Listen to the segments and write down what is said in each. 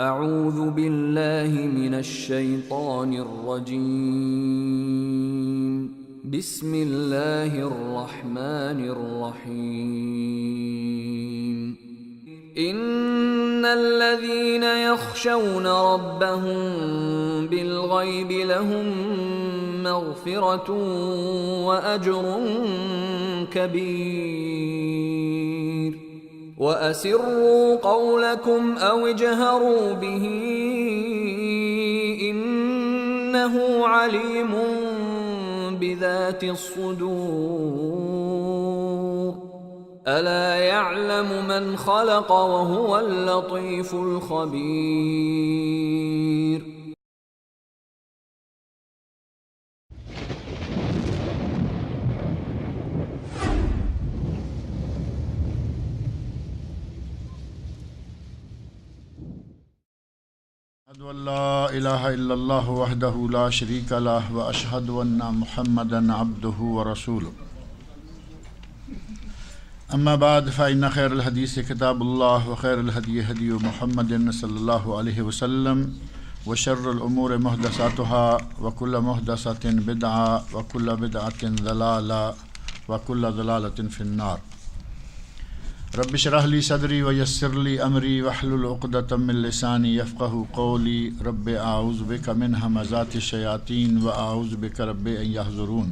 اعوذ باللہ من الشیطان الرجیم بسم اللہ الرحمن الرحیم ان الذین یخشون ربهم بالغیب لهم مغفرۃ واجر کبیر وَأَسِرُّوا قَوْلَكُمْ أَوْ اجْهَرُوا بِهِ إِنَّهُ عَلِيمٌ بِذَاتِ الصُّدُورِ أَلَا يَعْلَمُ مَنْ خَلَقَ وَهُوَ اللَّطِيفُ الْخَبِيرُ. اشهد ان لا الہ الا اللہ وحدہ لا شریک لہ واشہد ان محمدا عبدہ ورسولہ اما بعد فإن خیر الحدیث کتاب اللہ وخیر الہدی ہدی محمد صلی اللہ علیہ وسلم وشر الامور محدثاتها وکل محدثۃ بدعہ وکل بدعۃ ضلالہ وکل ضلالۃ فی النار. رب اشرح لی صدری ویسر لی امری واحلل عقدۃ من لسانی یفقہوا قولی. رب اعوذ بک من ھمزات الشیاطین واعوذ بک رب ان یحضرون.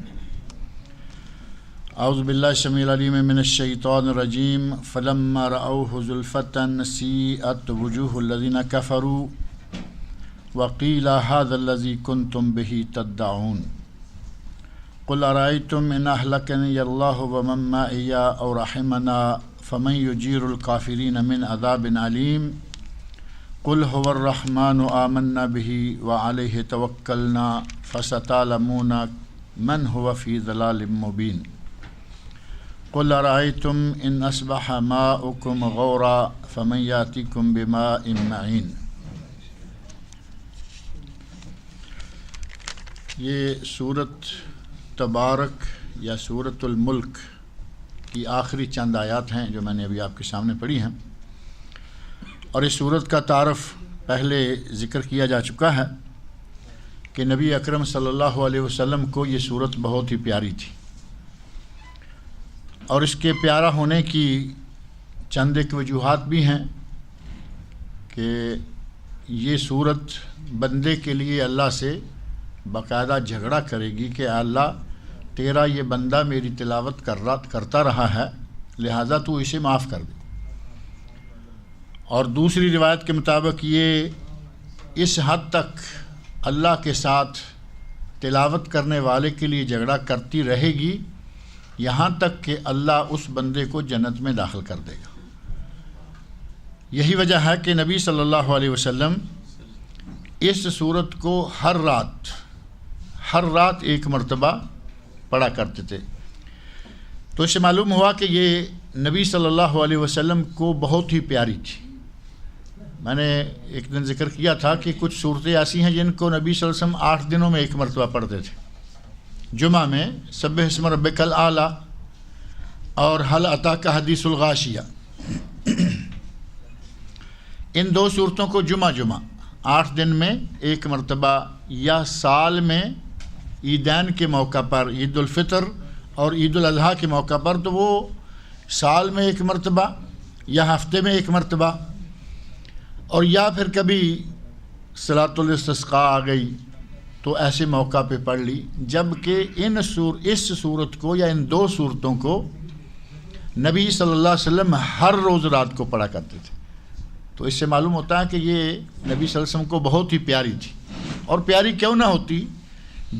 اعوذ باللہ السمیع العلیم من الشیطان الرجیم. فلما رأوه زلفۃ سیئت وجوہ الذین کفروا وقیل ھذا الذی کنتم بہ تدعون. قل ارأیتم ان اہلکنی اللہ ومن معی او رحمنا فمن یجیر الکافرین من عذاب علیم. قل هو الرحمن آمنا به وعلیہ توکلنا فستعلمون من هو فی ضلال مبین. قل ارأیتم ان اصبح ماؤکم غورا فمن یاتیکم بماء معین. یہ سورۃ تبارک یا سورۃ الملک کی آخری چند آیات ہیں جو میں نے ابھی آپ کے سامنے پڑھی ہیں، اور اس سورت کا تعارف پہلے ذکر کیا جا چکا ہے کہ نبی اکرم صلی اللہ علیہ وسلم کو یہ سورت بہت ہی پیاری تھی، اور اس کے پیارا ہونے کی چند ایک وجوہات بھی ہیں کہ یہ سورت بندے کے لیے اللہ سے باقاعدہ جھگڑا کرے گی کہ اللہ تیرا یہ بندہ میری تلاوت کرتا رہا ہے، لہذا تو اسے معاف کر دے. اور دوسری روایت کے مطابق یہ اس حد تک اللہ کے ساتھ تلاوت کرنے والے کے لیے جھگڑا کرتی رہے گی یہاں تک کہ اللہ اس بندے کو جنت میں داخل کر دے گا. یہی وجہ ہے کہ نبی صلی اللہ علیہ وسلم اس سورت کو ہر رات ایک مرتبہ پڑھا کرتے تھے. تو اس سے معلوم ہوا کہ یہ نبی صلی اللہ علیہ وسلم کو بہت ہی پیاری تھی. میں نے ایک دن ذکر کیا تھا کہ کچھ صورتیں ایسی ہیں جن کو نبی صلی اللہ علیہ وسلم 8 دنوں میں ایک مرتبہ پڑھتے تھے. جمعہ میں سبح اسم ربک الاعلی اور هل اتاک حدیث الغاشیہ، ان دو صورتوں کو جمعہ 8 دن میں ایک مرتبہ، یا سال میں عیدین کے موقع پر، عید الفطر اور عید الاضحیٰ کے موقع پر تو وہ سال میں ایک مرتبہ یا ہفتے میں ایک مرتبہ، اور یا پھر کبھی صلاۃ الاستسقاء آ گئی تو ایسے موقع پہ پڑھ لی. جبکہ اس صورت کو یا ان دو صورتوں کو نبی صلی اللہ علیہ وسلم ہر روز رات کو پڑھا کرتے تھے. تو اس سے معلوم ہوتا ہے کہ یہ نبی صلی اللہ علیہ وسلم کو بہت ہی پیاری تھی. اور پیاری کیوں نہ ہوتی،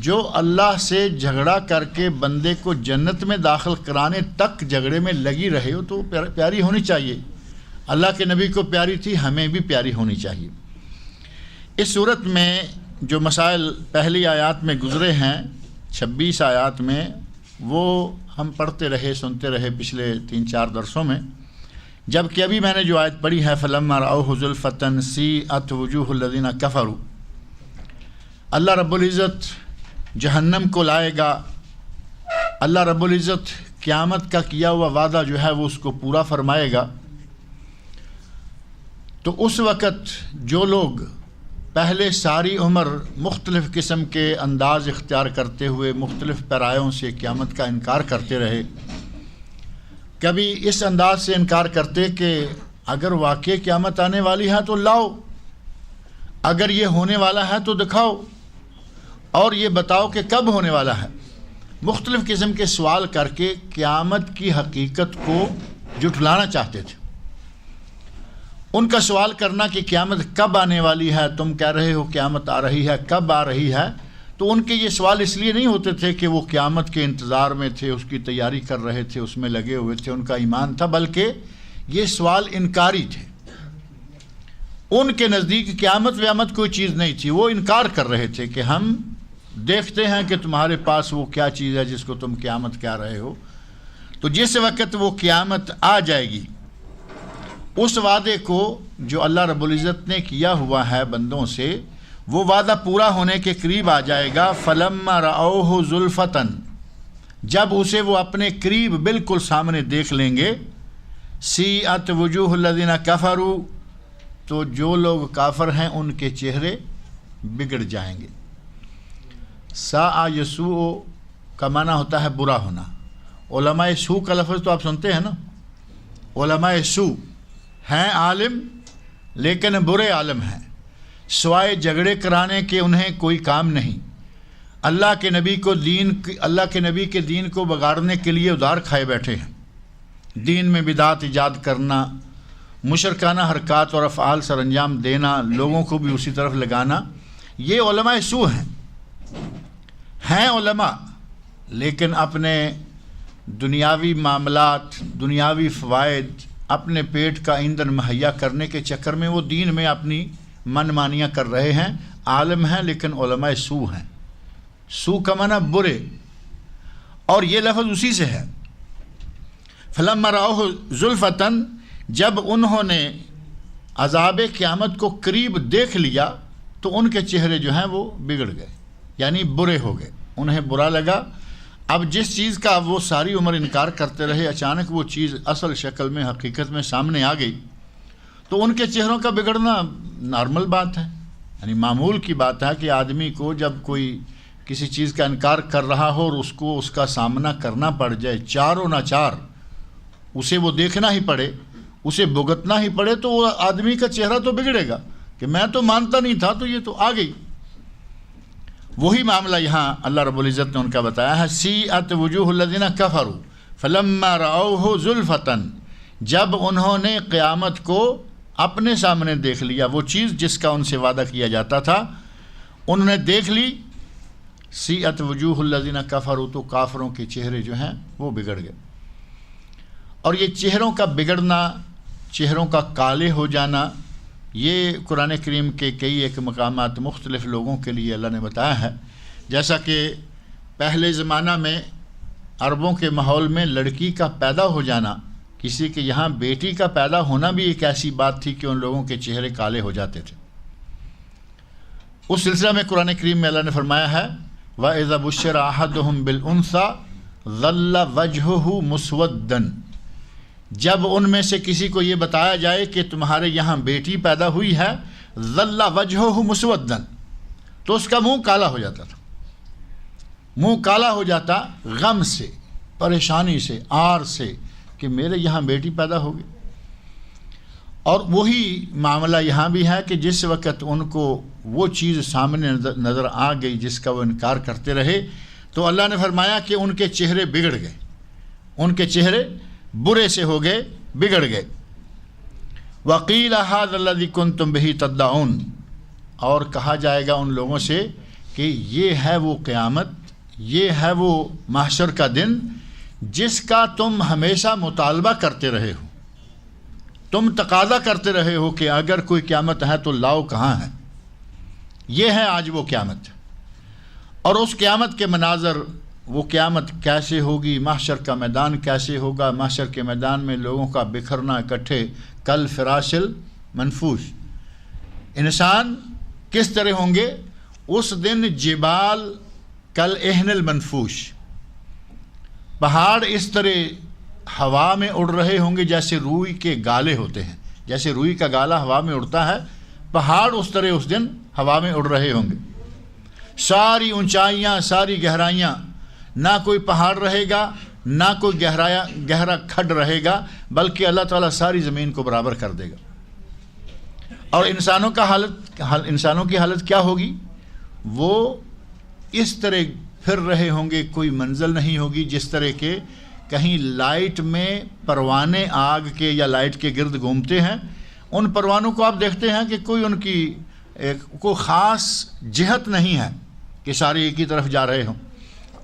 جو اللہ سے جھگڑا کر کے بندے کو جنت میں داخل کرانے تک جھگڑے میں لگی رہے ہو تو پیاری ہونی چاہیے. اللہ کے نبی کو پیاری تھی، ہمیں بھی پیاری ہونی چاہیے. اس صورت میں جو مسائل پہلی آیات میں گزرے ہیں 26 آیات میں، وہ ہم پڑھتے رہے سنتے رہے پچھلے 3-4 درسوں میں. جبکہ ابھی میں نے جو آیت پڑھی ہے فَلَمَّا رَأَوْهُ زُلْفَةً سِیئَتْ وُجُوهُ الَّذِینَ کَفَرُوا، اللہ رب العزت جہنم کو لائے گا. اللہ رب العزت قیامت کا کیا ہوا وعدہ جو ہے وہ اس کو پورا فرمائے گا. تو اس وقت جو لوگ پہلے ساری عمر مختلف قسم کے انداز اختیار کرتے ہوئے مختلف پیرایوں سے قیامت کا انکار کرتے رہے، کبھی اس انداز سے انکار کرتے کہ اگر واقعی قیامت آنے والی ہے تو لاؤ، اگر یہ ہونے والا ہے تو دکھاؤ، اور یہ بتاؤ کہ کب ہونے والا ہے، مختلف قسم کے سوال کر کے قیامت کی حقیقت کو جھٹلانا چاہتے تھے۔ ان کا سوال کرنا کہ قیامت کب آنے والی ہے، تم کہہ رہے ہو قیامت آ رہی ہے، کب آ رہی ہے، تو ان کے یہ سوال اس لیے نہیں ہوتے تھے کہ وہ قیامت کے انتظار میں تھے، اس کی تیاری کر رہے تھے، اس میں لگے ہوئے تھے، ان کا ایمان تھا، بلکہ یہ سوال انکاری تھے۔ ان کے نزدیک قیامت ویامت کوئی چیز نہیں تھی، وہ انکار کر رہے تھے کہ ہم دیکھتے ہیں کہ تمہارے پاس وہ کیا چیز ہے جس کو تم قیامت کہہ رہے ہو۔ تو جس وقت وہ قیامت آ جائے گی، اس وعدے کو جو اللہ رب العزت نے کیا ہوا ہے بندوں سے، وہ وعدہ پورا ہونے کے قریب آ جائے گا۔ فَلَمَّا رَأَوْهُ زُلْفَةً، جب اسے وہ اپنے قریب بالکل سامنے دیکھ لیں گے، سِیئَتْ وُجُوهُ الَّذِينَ كَفَرُوا، تو جو لوگ کافر ہیں ان کے چہرے بگڑ جائیں گے۔ سَاءَ يَسُوءُ کا معنی ہوتا ہے برا ہونا۔ علماء سوء کا لفظ تو آپ سنتے ہیں نا، علماء سوء ہیں عالم لیکن برے عالم ہیں، سوائے جھگڑے کرانے کے انہیں کوئی کام نہیں، اللہ کے نبی کے دین کو بگاڑنے کے لیے ادار کھائے بیٹھے ہیں، دین میں بدعت ایجاد کرنا، مشرکانہ حرکات اور افعال سر انجام دینا، لوگوں کو بھی اسی طرف لگانا، یہ علماء سوء ہیں علماء، لیکن اپنے دنیاوی معاملات، دنیاوی فوائد، اپنے پیٹ کا ایندھن مہیا کرنے کے چکر میں وہ دین میں اپنی من مانیاں کر رہے ہیں، عالم ہیں لیکن علماء سوء ہیں۔ سوء کا معنی برے، اور یہ لفظ اسی سے ہے۔ فَلَمَّا رَأَوْهُ زُلْفَةً، جب انہوں نے عذاب قیامت کو قریب دیکھ لیا تو ان کے چہرے جو ہیں وہ بگڑ گئے، یعنی برے ہو گئے، انہیں برا لگا۔ اب جس چیز کا وہ ساری عمر انکار کرتے رہے، اچانک وہ چیز اصل شکل میں حقیقت میں سامنے آ گئی، تو ان کے چہروں کا بگڑنا نارمل بات ہے، یعنی معمول کی بات ہے کہ آدمی کو جب کوئی کسی چیز کا انکار کر رہا ہو اور اس کو اس کا سامنا کرنا پڑ جائے، چاروں ناچار اسے وہ دیکھنا ہی پڑے، اسے بھگتنا ہی پڑے، تو وہ آدمی کا چہرہ تو بگڑے گا کہ میں تو مانتا نہیں تھا، تو یہ تو آ گئی۔ وہی معاملہ یہاں اللہ رب العزت نے ان کا بتایا ہے، سِیئَتْ وُجُوهُ الَّذِينَ كَفَرُوا فَلَمَّا رَأَوْهُ زُلْفَةً، جب انہوں نے قیامت کو اپنے سامنے دیکھ لیا، وہ چیز جس کا ان سے وعدہ کیا جاتا تھا انہوں نے دیکھ لی، سِیئَتْ وُجُوهُ الَّذِينَ كَفَرُوا، تو کافروں کے چہرے جو ہیں وہ بگڑ گئے۔ اور یہ چہروں کا بگڑنا، چہروں کا کالے ہو جانا، یہ قرآن کریم کے کئی ایک مقامات مختلف لوگوں کے لیے اللہ نے بتایا ہے۔ جیسا کہ پہلے زمانہ میں عربوں کے ماحول میں لڑکی کا پیدا ہو جانا، کسی کے یہاں بیٹی کا پیدا ہونا بھی ایک ایسی بات تھی کہ ان لوگوں کے چہرے کالے ہو جاتے تھے۔ اس سلسلہ میں قرآن کریم میں اللہ نے فرمایا ہے، وَإِذَا بُشِّرَ أَحَدُهُم بِالْأُنثَىٰ ظَلَّ وَجْهُهُ مُسْوَدًّا، جب ان میں سے کسی کو یہ بتایا جائے کہ تمہارے یہاں بیٹی پیدا ہوئی ہے، ظَلَّ وَجْهُهُ مُسْوَدًّا، تو اس کا منہ کالا ہو جاتا تھا، منہ کالا ہو جاتا غم سے، پریشانی سے، آر سے کہ میرے یہاں بیٹی پیدا ہوگی۔ اور وہی معاملہ یہاں بھی ہے کہ جس وقت ان کو وہ چیز سامنے نظر آ گئی جس کا وہ انکار کرتے رہے، تو اللہ نے فرمایا کہ ان کے چہرے بگڑ گئے، ان کے چہرے برے سے ہو گئے، بگڑ گئے۔ وَقِيلَ هَذَا الَّذِي كُنْتُمْ بِهِ تَدَّعُونَ، اور کہا جائے گا ان لوگوں سے کہ یہ ہے وہ قیامت، یہ ہے وہ محشر کا دن جس کا تم ہمیشہ مطالبہ کرتے رہے ہو، تم تقاضا کرتے رہے ہو کہ اگر کوئی قیامت ہے تو لاؤ کہاں ہے۔ یہ ہے آج وہ قیامت، اور اس قیامت کے مناظر، وہ قیامت کیسے ہوگی، محشر کا میدان کیسے ہوگا، محشر کے میدان میں لوگوں کا بکھرنا اکٹھے، کل فراش المنفوش، انسان کس طرح ہوں گے اس دن، جبال کل اہن المنفوش، پہاڑ اس طرح ہوا میں اڑ رہے ہوں گے جیسے روئی کے گالے ہوتے ہیں، جیسے روئی کا گالا ہوا میں اڑتا ہے، پہاڑ اس طرح اس دن ہوا میں اڑ رہے ہوں گے، ساری اونچائیاں، ساری گہرائیاں، نہ کوئی پہاڑ رہے گا، نہ کوئی گہرا کھڈ رہے گا، بلکہ اللہ تعالیٰ ساری زمین کو برابر کر دے گا۔ اور انسانوں کی حالت کیا ہوگی؟ وہ اس طرح پھر رہے ہوں گے، کوئی منزل نہیں ہوگی، جس طرح کے کہیں لائٹ میں پروانے آگ کے یا لائٹ کے گرد گھومتے ہیں۔ ان پروانوں کو آپ دیکھتے ہیں کہ کوئی ان کی کوئی خاص جہت نہیں ہے کہ سارے ایک ہی طرف جا رہے ہوں،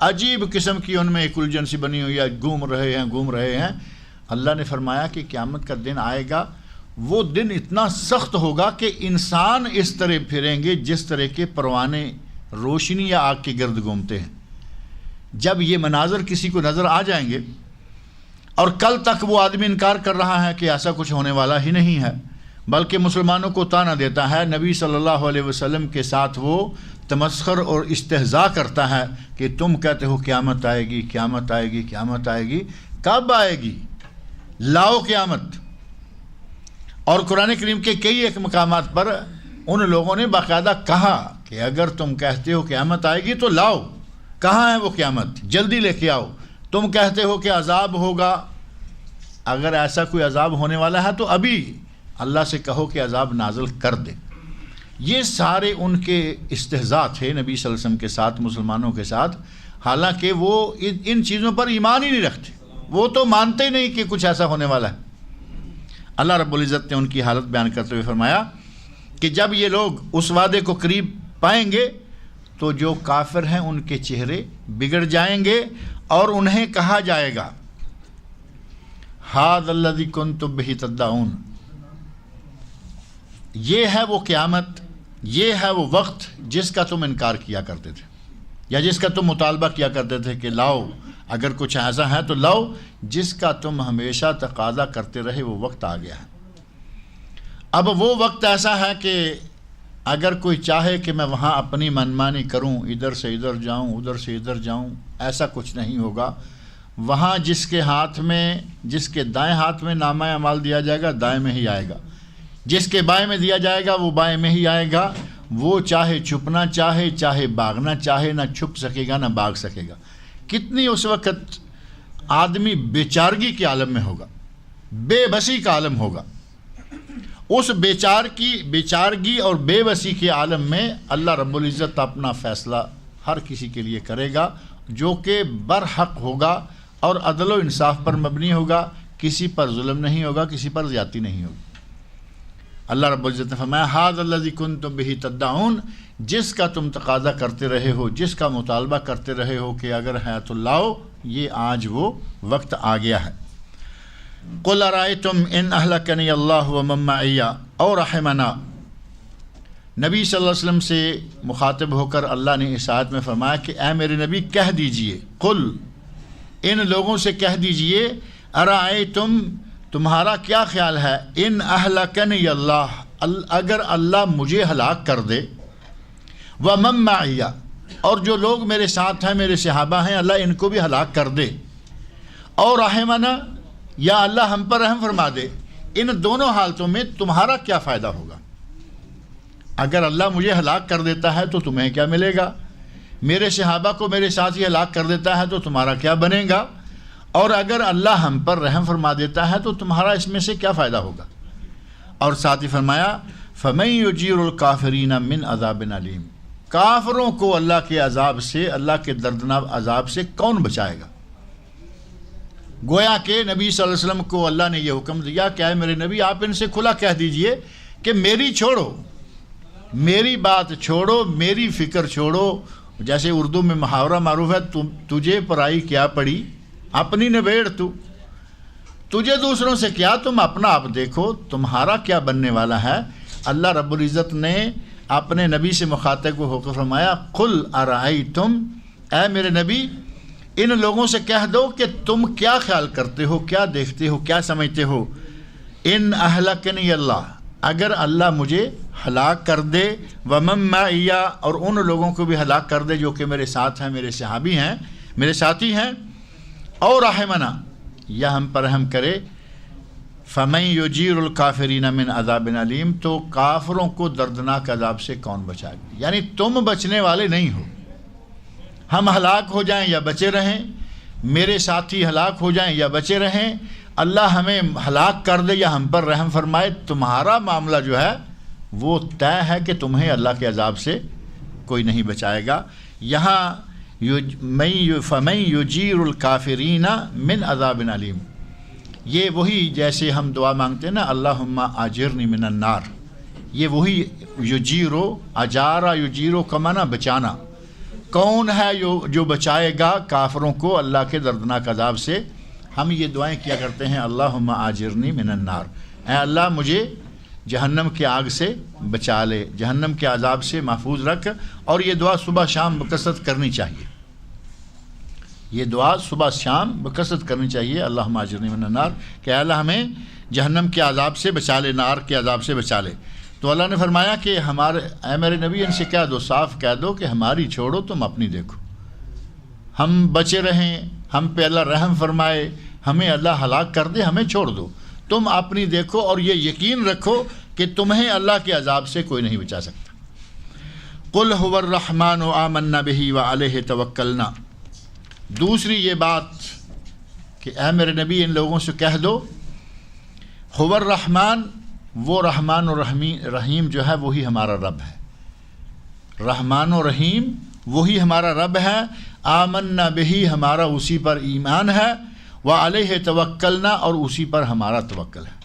عجیب قسم کی ان میں ایک الجھن سی بنی ہوئی ہے، گھوم رہے ہیں۔ اللہ نے فرمایا کہ قیامت کا دن آئے گا، وہ دن اتنا سخت ہوگا کہ انسان اس طرح پھریں گے جس طرح کے پروانے روشنی یا آگ کے گرد گھومتے ہیں۔ جب یہ مناظر کسی کو نظر آ جائیں گے، اور کل تک وہ آدمی انکار کر رہا ہے کہ ایسا کچھ ہونے والا ہی نہیں ہے، بلکہ مسلمانوں کو طعنہ دیتا ہے، نبی صلی اللہ علیہ وسلم کے ساتھ وہ تمسخر اور استہزاء کرتا ہے کہ تم کہتے ہو قیامت آئے گی، قیامت آئے گی، قیامت آئے گی، کب آئے گی؟ لاؤ قیامت۔ اور قرآن کریم کے کئی ایک مقامات پر ان لوگوں نے باقاعدہ کہا کہ اگر تم کہتے ہو قیامت آئے گی تو لاؤ، کہاں ہے وہ قیامت؟ جلدی لے کے آؤ۔ تم کہتے ہو کہ عذاب ہوگا، اگر ایسا کوئی عذاب ہونے والا ہے تو ابھی اللہ سے کہو کہ عذاب نازل کر دے۔ یہ سارے ان کے استہزاء تھے نبی صلی اللہ علیہ وسلم کے ساتھ، مسلمانوں کے ساتھ، حالانکہ وہ ان چیزوں پر ایمان ہی نہیں رکھتے، وہ تو مانتے ہی نہیں کہ کچھ ایسا ہونے والا ہے۔ اللہ رب العزت نے ان کی حالت بیان کرتے ہوئے فرمایا کہ جب یہ لوگ اس وعدے کو قریب پائیں گے تو جو کافر ہیں ان کے چہرے بگڑ جائیں گے، اور انہیں کہا جائے گا ھذا الذی کنتم بہ تدعون، یہ ہے وہ قیامت، یہ ہے وہ وقت جس کا تم انکار کیا کرتے تھے، یا جس کا تم مطالبہ کیا کرتے تھے کہ لاؤ، اگر کچھ ایسا ہے تو لاؤ، جس کا تم ہمیشہ تقاضا کرتے رہے، وہ وقت آ گیا ہے۔ اب وہ وقت ایسا ہے کہ اگر کوئی چاہے کہ میں وہاں اپنی منمانی کروں، ادھر سے ادھر جاؤں، ادھر سے ادھر جاؤں، ایسا کچھ نہیں ہوگا۔ وہاں جس کے دائیں ہاتھ میں نامہ اعمال دیا جائے گا، دائیں میں ہی آئے گا، جس کے بائیں میں دیا جائے گا وہ بائیں میں ہی آئے گا۔ وہ چاہے چھپنا چاہے بھاگنا چاہے، نہ چھپ سکے گا نہ بھاگ سکے گا۔ کتنی اس وقت آدمی بیچارگی کے عالم میں ہوگا، بے بسی کا عالم ہوگا۔ اس بیچارگی اور بے بسی کے عالم میں اللہ رب العزت اپنا فیصلہ ہر کسی کے لیے کرے گا، جو کہ برحق ہوگا اور عدل و انصاف پر مبنی ہوگا، کسی پر ظلم نہیں ہوگا، کسی پر زیادتی نہیں ہوگی۔ اللہ رب العزت نے فرمایا ھذا الذی کنتم بہ تدعون، جس کا تم تقاضا کرتے رہے ہو، جس کا مطالبہ کرتے رہے ہو کہ اگر ہے تو لاؤ، یہ آج وہ وقت آ گیا ہے۔ قل ارأیتم ان اہلکنی اللہ ومن معی او رحمنا، نبی صلی اللہ علیہ وسلم سے مخاطب ہو کر اللہ نے اس آیت میں فرمایا کہ اے میرے نبی کہہ دیجئے، قل ان لوگوں سے کہہ دیجئے، ارأیتم تمہارا کیا خیال ہے، ان اہلکنی اللہ اگر اللہ مجھے ہلاک کر دے، ومن معی اور جو لوگ میرے ساتھ ہیں، میرے صحابہ ہیں، اللہ ان کو بھی ہلاک کر دے، اور رحمنا یا اللہ ہم پر رحم فرما دے، ان دونوں حالتوں میں تمہارا کیا فائدہ ہوگا؟ اگر اللہ مجھے ہلاک کر دیتا ہے تو تمہیں کیا ملے گا؟ میرے صحابہ کو میرے ساتھ ہی ہلاک کر دیتا ہے تو تمہارا کیا بنے گا؟ اور اگر اللہ ہم پر رحم فرما دیتا ہے تو تمہارا اس میں سے کیا فائدہ ہوگا؟ اور ساتھ ہی فرمایا فَمَن يُجِيرُ الْكَافِرِينَ مِنْ عَذَابٍ عَلِيمٍ، کافروں کو اللہ کے عذاب سے، اللہ کے دردناک عذاب سے کون بچائے گا؟ گویا کہ نبی صلی اللہ علیہ وسلم کو اللہ نے یہ حکم دیا کہ اے میرے نبی آپ ان سے کھلا کہہ دیجئے کہ میری چھوڑو، میری بات چھوڑو، میری فکر چھوڑو۔ جیسے اردو میں محاورہ معروف ہے، تجھے پرائی کیا پڑی، اپنی نبیڑ تجھے دوسروں سے کیا، تم اپنا آپ دیکھو، تمہارا کیا بننے والا ہے۔ اللہ رب العزت نے اپنے نبی سے مخاطب کو ہو کر فرمایا قل ارأیتم، اے میرے نبی ان لوگوں سے کہہ دو کہ تم کیا خیال کرتے ہو، کیا دیکھتے ہو، کیا سمجھتے ہو، ان اہلکنی اللہ اگر اللہ مجھے ہلاک کر دے، ومن معی اور ان لوگوں کو بھی ہلاک کر دے جو کہ میرے ساتھ ہیں، میرے صحابی ہیں، میرے ساتھی ہیں، اور رحمنا یا ہم پر رحم کرے، فَمَن يُجِيرُ الْكَافِرِينَ مِنْ عَذَابٍ علیم، تو کافروں کو دردناک عذاب سے کون بچائے گا؟ یعنی تم بچنے والے نہیں ہو، ہم ہلاک ہو جائیں یا بچے رہیں، میرے ساتھی ہلاک ہو جائیں یا بچے رہیں، اللہ ہمیں ہلاک کر دے یا ہم پر رحم فرمائے، تمہارا معاملہ جو ہے وہ طے ہے کہ تمہیں اللہ کے عذاب سے کوئی نہیں بچائے گا۔ یہاں فَمَن يُجِيرُ الْكَافِرِينَ مِنْ عَذَابٍ علیم، یہ وہی جیسے ہم دعا مانگتے ہیں نا اللہم آجرنی من النار، یہ وہی یجیرو، اجارہ یجیرو کا معنی بچانا، کون ہے جو بچائے گا کافروں کو اللہ کے دردناک عذاب سے؟ ہم یہ دعائیں کیا کرتے ہیں اللہم آجرنی من النار، اے اللہ مجھے جہنم کی آگ سے بچا لے، جہنم کے عذاب سے محفوظ رکھ۔ اور یہ دعا صبح شام بکثرت کرنی چاہیے، یہ دعا صبح شام بکثرت کرنی چاہیے، اللہم آجرنی من النار، کہ اللہ ہمیں جہنم کے عذاب سے بچا لے، نار کے عذاب سے بچا لے۔ تو اللہ نے فرمایا کہ اے میرے نبی ان سے کہہ دو، صاف کہہ دو کہ ہماری چھوڑو، تم اپنی دیکھو، ہم بچے رہیں، ہم پہ اللہ رحم فرمائے، ہمیں اللہ ہلاک کر دے، ہمیں چھوڑ دو، تم اپنی دیکھو، اور یہ یقین رکھو کہ تمہیں اللہ کے عذاب سے کوئی نہیں بچا سکتا۔ قل هو الرحمن آمنا به وعلیہ توکلنا، دوسری یہ بات کہ اے میرے نبی ان لوگوں سے کہہ دو هو الرحمن، وہ رحمان و رحیم جو ہے وہی ہمارا رب ہے، رحمان و رحیم وہی ہمارا رب ہے، آمنا بہی ہمارا اسی پر ایمان ہے، وعلیہ توکلنا اور اسی پر ہمارا توکل ہے۔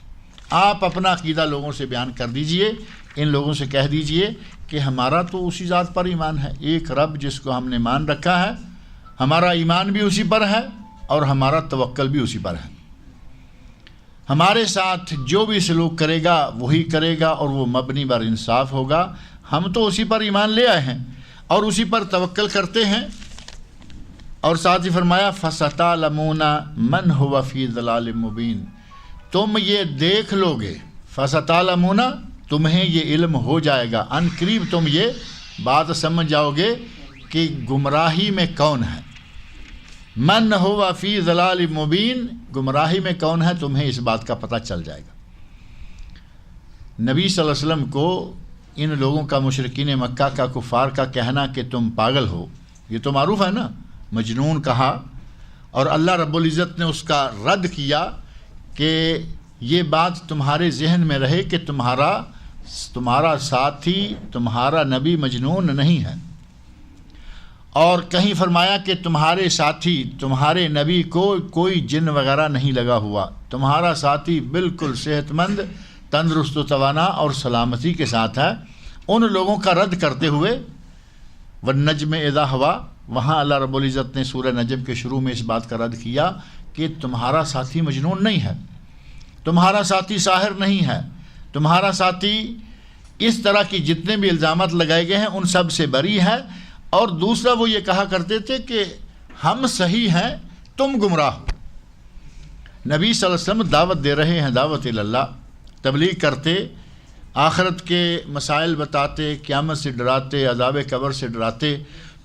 آپ اپنا عقیدہ لوگوں سے بیان کر دیجئے، ان لوگوں سے کہہ دیجئے کہ ہمارا تو اسی ذات پر ایمان ہے، ایک رب جس کو ہم نے مان رکھا ہے، ہمارا ایمان بھی اسی پر ہے اور ہمارا توکل بھی اسی پر ہے، ہمارے ساتھ جو بھی سلوک کرے گا وہی کرے گا اور وہ مبنی بر انصاف ہوگا، ہم تو اسی پر ایمان لے آئے ہیں اور اسی پر توکل کرتے ہیں۔ اور ساتھ ہی فرمایا فَسَتَعْلَمُونَ مَنْ هُوَ فِي ضَلَالٍ مُبِينٍ، تم یہ دیکھ لو گے، فَسَتَعْلَمُونَ تمہیں یہ علم ہو جائے گا، ان قریب تم یہ بات سمجھ جاؤ گے کہ گمراہی میں کون ہے، من هو فی ضلال مبین، گمراہی میں کون ہے تمہیں اس بات کا پتہ چل جائے گا۔ نبی صلی اللہ علیہ وسلم کو ان لوگوں کا، مشرکین مکہ کا، کفار کا کہنا کہ تم پاگل ہو، یہ تو معروف ہے نا، مجنون کہا، اور اللہ رب العزت نے اس کا رد کیا کہ یہ بات تمہارے ذہن میں رہے کہ تمہارا ساتھی، تمہارا نبی مجنون نہیں ہے، اور کہیں فرمایا کہ تمہارے ساتھی، تمہارے نبی کو کوئی جن وغیرہ نہیں لگا ہوا، تمہارا ساتھی بالکل صحت مند، تندرست و توانا اور سلامتی کے ساتھ ہے۔ ان لوگوں کا رد کرتے ہوئے والنجم اذا ہوا، وہاں اللہ رب العزت نے سورہ نجم کے شروع میں اس بات کا رد کیا کہ تمہارا ساتھی مجنون نہیں ہے، تمہارا ساتھی ساحر نہیں ہے، تمہارا ساتھی اس طرح کی جتنے بھی الزامات لگائے گئے ہیں ان سب سے بری ہے۔ اور دوسرا وہ یہ کہا کرتے تھے کہ ہم صحیح ہیں، تم گمراہ ہو۔ نبی صلی اللہ علیہ وسلم دعوت دے رہے ہیں، دعوت اللہ، تبلیغ کرتے، آخرت کے مسائل بتاتے، قیامت سے ڈراتے، عذاب قبر سے ڈراتے،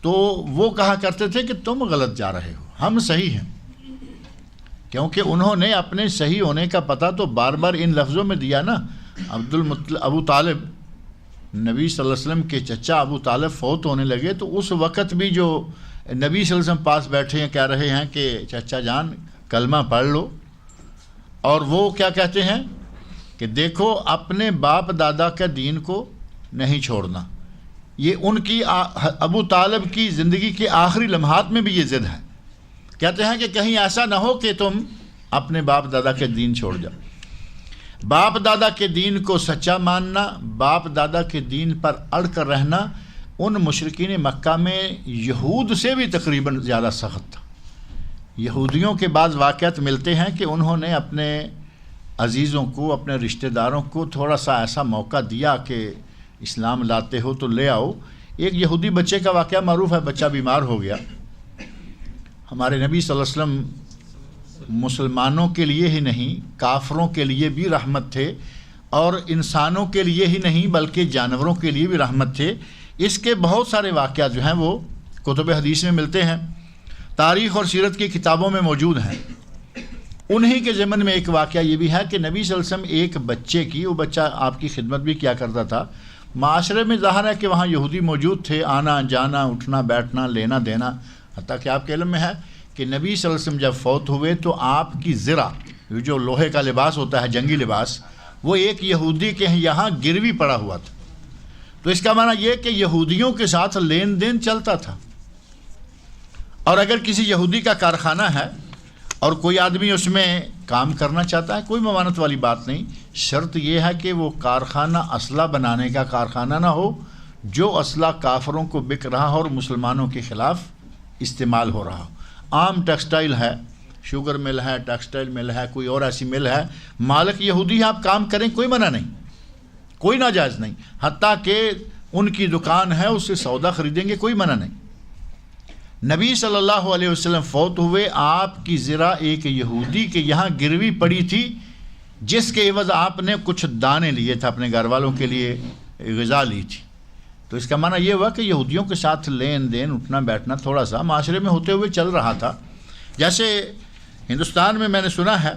تو وہ کہا کرتے تھے کہ تم غلط جا رہے ہو، ہم صحیح ہیں، کیونکہ انہوں نے اپنے صحیح ہونے کا پتہ تو بار بار ان لفظوں میں دیا نا۔ ابو طالب، نبی صلی اللہ علیہ وسلم کے چچا ابو طالب فوت ہونے لگے تو اس وقت بھی جو نبی صلی اللہ علیہ وسلم پاس بیٹھے ہیں کہہ رہے ہیں کہ چچا جان کلمہ پڑھ لو، اور وہ کیا کہتے ہیں کہ دیکھو اپنے باپ دادا کا دین کو نہیں چھوڑنا، یہ ان کی ابو طالب کی زندگی کے آخری لمحات میں بھی یہ ضد ہے، کہتے ہیں کہ کہیں ایسا نہ ہو کہ تم اپنے باپ دادا کے دین چھوڑ جاؤ۔ باپ دادا کے دین کو سچا ماننا، باپ دادا کے دین پر اڑ کر رہنا ان مشرکین مکہ میں یہود سے بھی تقریباً زیادہ سخت تھا۔ یہودیوں کے بعض واقعات ملتے ہیں کہ انہوں نے اپنے عزیزوں کو، اپنے رشتہ داروں کو تھوڑا سا ایسا موقع دیا کہ اسلام لاتے ہو تو لے آؤ۔ ایک یہودی بچے کا واقعہ معروف ہے، بچہ بیمار ہو گیا، ہمارے نبی صلی اللہ علیہ وسلم مسلمانوں کے لیے ہی نہیں کافروں کے لیے بھی رحمت تھے، اور انسانوں کے لیے ہی نہیں بلکہ جانوروں کے لیے بھی رحمت تھے۔ اس کے بہت سارے واقعات جو ہیں وہ کتب حدیث میں ملتے ہیں، تاریخ اور سیرت کی کتابوں میں موجود ہیں۔ انہی کے ضمن میں ایک واقعہ یہ بھی ہے کہ نبی صلی اللہ علیہ وسلم ایک بچے کی، وہ بچہ آپ کی خدمت بھی کیا کرتا تھا، معاشرے میں ظاہر ہے کہ وہاں یہودی موجود تھے، آنا جانا اٹھنا بیٹھنا لینا دینا، حتیٰ کہ آپ کے علم میں ہے کہ نبی صلی اللہ علیہ وسلم جب فوت ہوئے تو آپ کی زرہ، جو لوہے کا لباس ہوتا ہے جنگی لباس، وہ ایک یہودی کے یہاں گروی پڑا ہوا تھا. تو اس کا معنی یہ کہ یہودیوں کے ساتھ لین دین چلتا تھا. اور اگر کسی یہودی کا کارخانہ ہے اور کوئی آدمی اس میں کام کرنا چاہتا ہے، کوئی ممانعت والی بات نہیں، شرط یہ ہے کہ وہ کارخانہ اسلحہ بنانے کا کارخانہ نہ ہو جو اسلحہ کافروں کو بک رہا ہو اور مسلمانوں کے خلاف استعمال ہو رہا ہو. عام ٹیکسٹائل ہے، شوگر مل ہے، ٹیکسٹائل مل ہے، کوئی اور ایسی مل ہے، مالک یہودی ہے، آپ کام کریں، کوئی منع نہیں، کوئی ناجائز نہیں، حتیٰ کہ ان کی دکان ہے، اس سے سودا خریدیں گے، کوئی منع نہیں. نبی صلی اللہ علیہ وسلم فوت ہوئے، آپ کی زرہ ایک یہودی کے یہاں گروی پڑی تھی، جس کے عوض آپ نے کچھ دانے لیے تھے، اپنے گھر والوں کے لیے غذا لی تھی. تو اس کا معنی یہ ہوا کہ یہودیوں کے ساتھ لین دین اٹھنا بیٹھنا تھوڑا سا معاشرے میں ہوتے ہوئے چل رہا تھا. جیسے ہندوستان میں میں نے سنا ہے،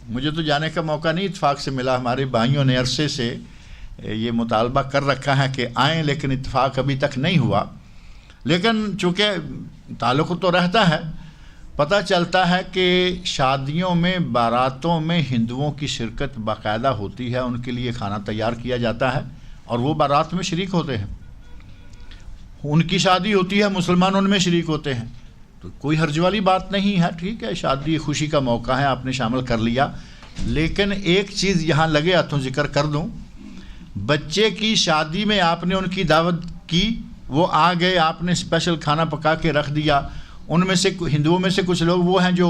مجھے تو جانے کا موقع نہیں اتفاق سے ملا، ہمارے بھائیوں نے عرصے سے یہ مطالبہ کر رکھا ہے کہ آئیں، لیکن اتفاق ابھی تک نہیں ہوا. لیکن چونکہ تعلق تو رہتا ہے، پتہ چلتا ہے کہ شادیوں میں باراتوں میں ہندوؤں کی شرکت باقاعدہ ہوتی ہے، ان کے لیے کھانا تیار کیا جاتا ہے اور وہ بارات میں شریک ہوتے ہیں. ان کی شادی ہوتی ہے، مسلمان ان میں شریک ہوتے ہیں، تو کوئی حرج والی بات نہیں ہے. ٹھیک ہے، شادی خوشی کا موقع ہے، آپ نے شامل کر لیا. لیکن ایک چیز یہاں لگے ہاتھوں ذکر کر دوں، بچے کی شادی میں آپ نے ان کی دعوت کی، وہ آ گئے، آپ نے اسپیشل کھانا پکا کے رکھ دیا. ان میں سے ہندوؤں میں سے کچھ لوگ وہ ہیں جو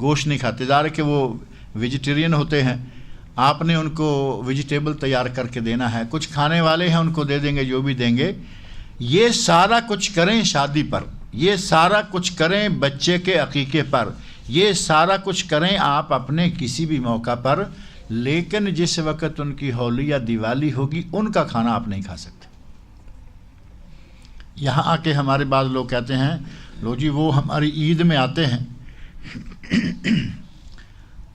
گوشت نہیں کھاتے، ظاہر ہے کہ وہ ویجیٹیرین ہوتے ہیں. آپ نے ان کو ویجیٹیبل تیار کر کے دینا ہے. کچھ کھانے والے ہیں، ان کو دے دیں گے جو بھی دیں گے. یہ سارا کچھ کریں شادی پر، یہ سارا کچھ کریں بچے کے عقیقے پر، یہ سارا کچھ کریں آپ اپنے کسی بھی موقع پر، لیکن جس وقت ان کی ہولی یا دیوالی ہوگی ان کا کھانا آپ نہیں کھا سکتے. یہاں آ کے ہمارے بعض لوگ کہتے ہیں لو جی وہ ہماری عید میں آتے ہیں،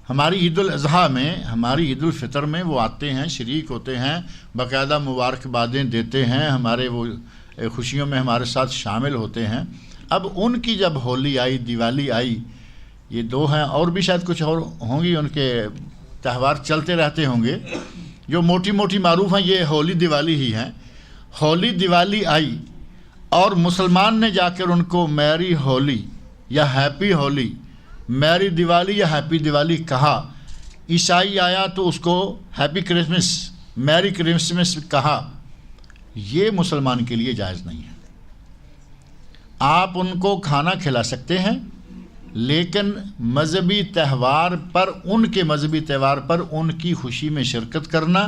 ہماری عید الاضحیٰ میں، ہماری عید الفطر میں وہ آتے ہیں، شریک ہوتے ہیں، باقاعدہ مبارکبادیں دیتے ہیں، ہمارے وہ خوشیوں میں ہمارے ساتھ شامل ہوتے ہیں. اب ان کی جب ہولی آئی، دیوالی آئی، یہ دو ہیں، اور بھی شاید کچھ اور ہوں گی، ان کے تہوار چلتے رہتے ہوں گے، جو موٹی موٹی معروف ہیں یہ ہولی دیوالی ہی ہیں. ہولی دیوالی آئی اور مسلمان نے جا کر ان کو میری ہولی یا ہیپی ہولی، میری دیوالی یا ہیپی دیوالی کہا. عیسائی آیا تو اس کو ہیپی کرسمس، میری کرسمس کہا. یہ مسلمان کے لیے جائز نہیں ہے. آپ ان کو کھانا کھلا سکتے ہیں، لیکن مذہبی تہوار پر، ان کے مذہبی تہوار پر ان کی خوشی میں شرکت کرنا،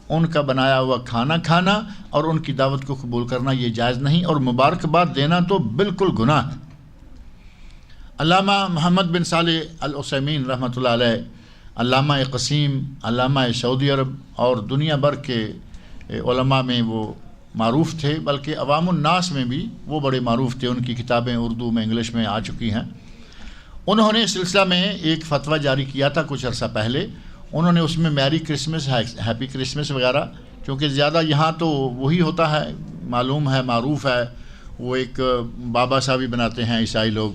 ان کا بنایا ہوا کھانا کھانا اور ان کی دعوت کو قبول کرنا یہ جائز نہیں، اور مبارکباد دینا تو بالکل گناہ ہے. علامہ محمد بن صالح العثیمین رحمۃ اللہ علیہ، علامہ قسیم، علامہ سعودی عرب اور دنیا بھر کے علماء میں وہ معروف تھے، بلکہ عوام الناس میں بھی وہ بڑے معروف تھے. ان کی کتابیں اردو میں، انگلش میں آ چکی ہیں. انہوں نے اس سلسلہ میں ایک فتویٰ جاری کیا تھا کچھ عرصہ پہلے. انہوں نے اس میں میری کرسمس، ہیپی کرسمس وغیرہ، چونکہ زیادہ یہاں تو وہی ہوتا ہے، معلوم ہے، معروف ہے. وہ ایک بابا صاحب بھی بناتے ہیں عیسائی لوگ،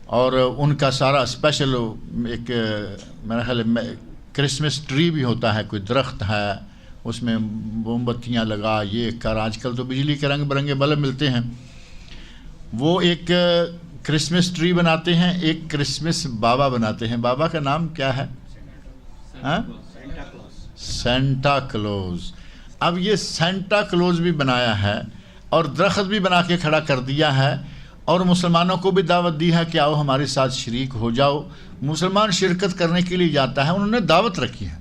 اور ان کا سارا اسپیشل ایک میرا خیال کرسمس ٹری بھی ہوتا ہے، کوئی درخت ہے، اس میں موم بتیاں لگا، یہ کر. آج کل تو بجلی کے رنگ برنگے بلب ملتے ہیں. وہ ایک کرسمس ٹری بناتے ہیں، ایک کرسمس بابا بناتے ہیں. بابا کا نام کیا ہے؟ Santa Claus. اب یہ سینٹا کلوز بھی بنایا ہے اور درخت بھی بنا کے کھڑا کر دیا ہے، اور مسلمانوں کو بھی دعوت دی ہے کہ آؤ ہمارے ساتھ شریک ہو جاؤ. مسلمان شرکت کرنے کے لیے جاتا ہے، انہوں نے دعوت رکھی ہے.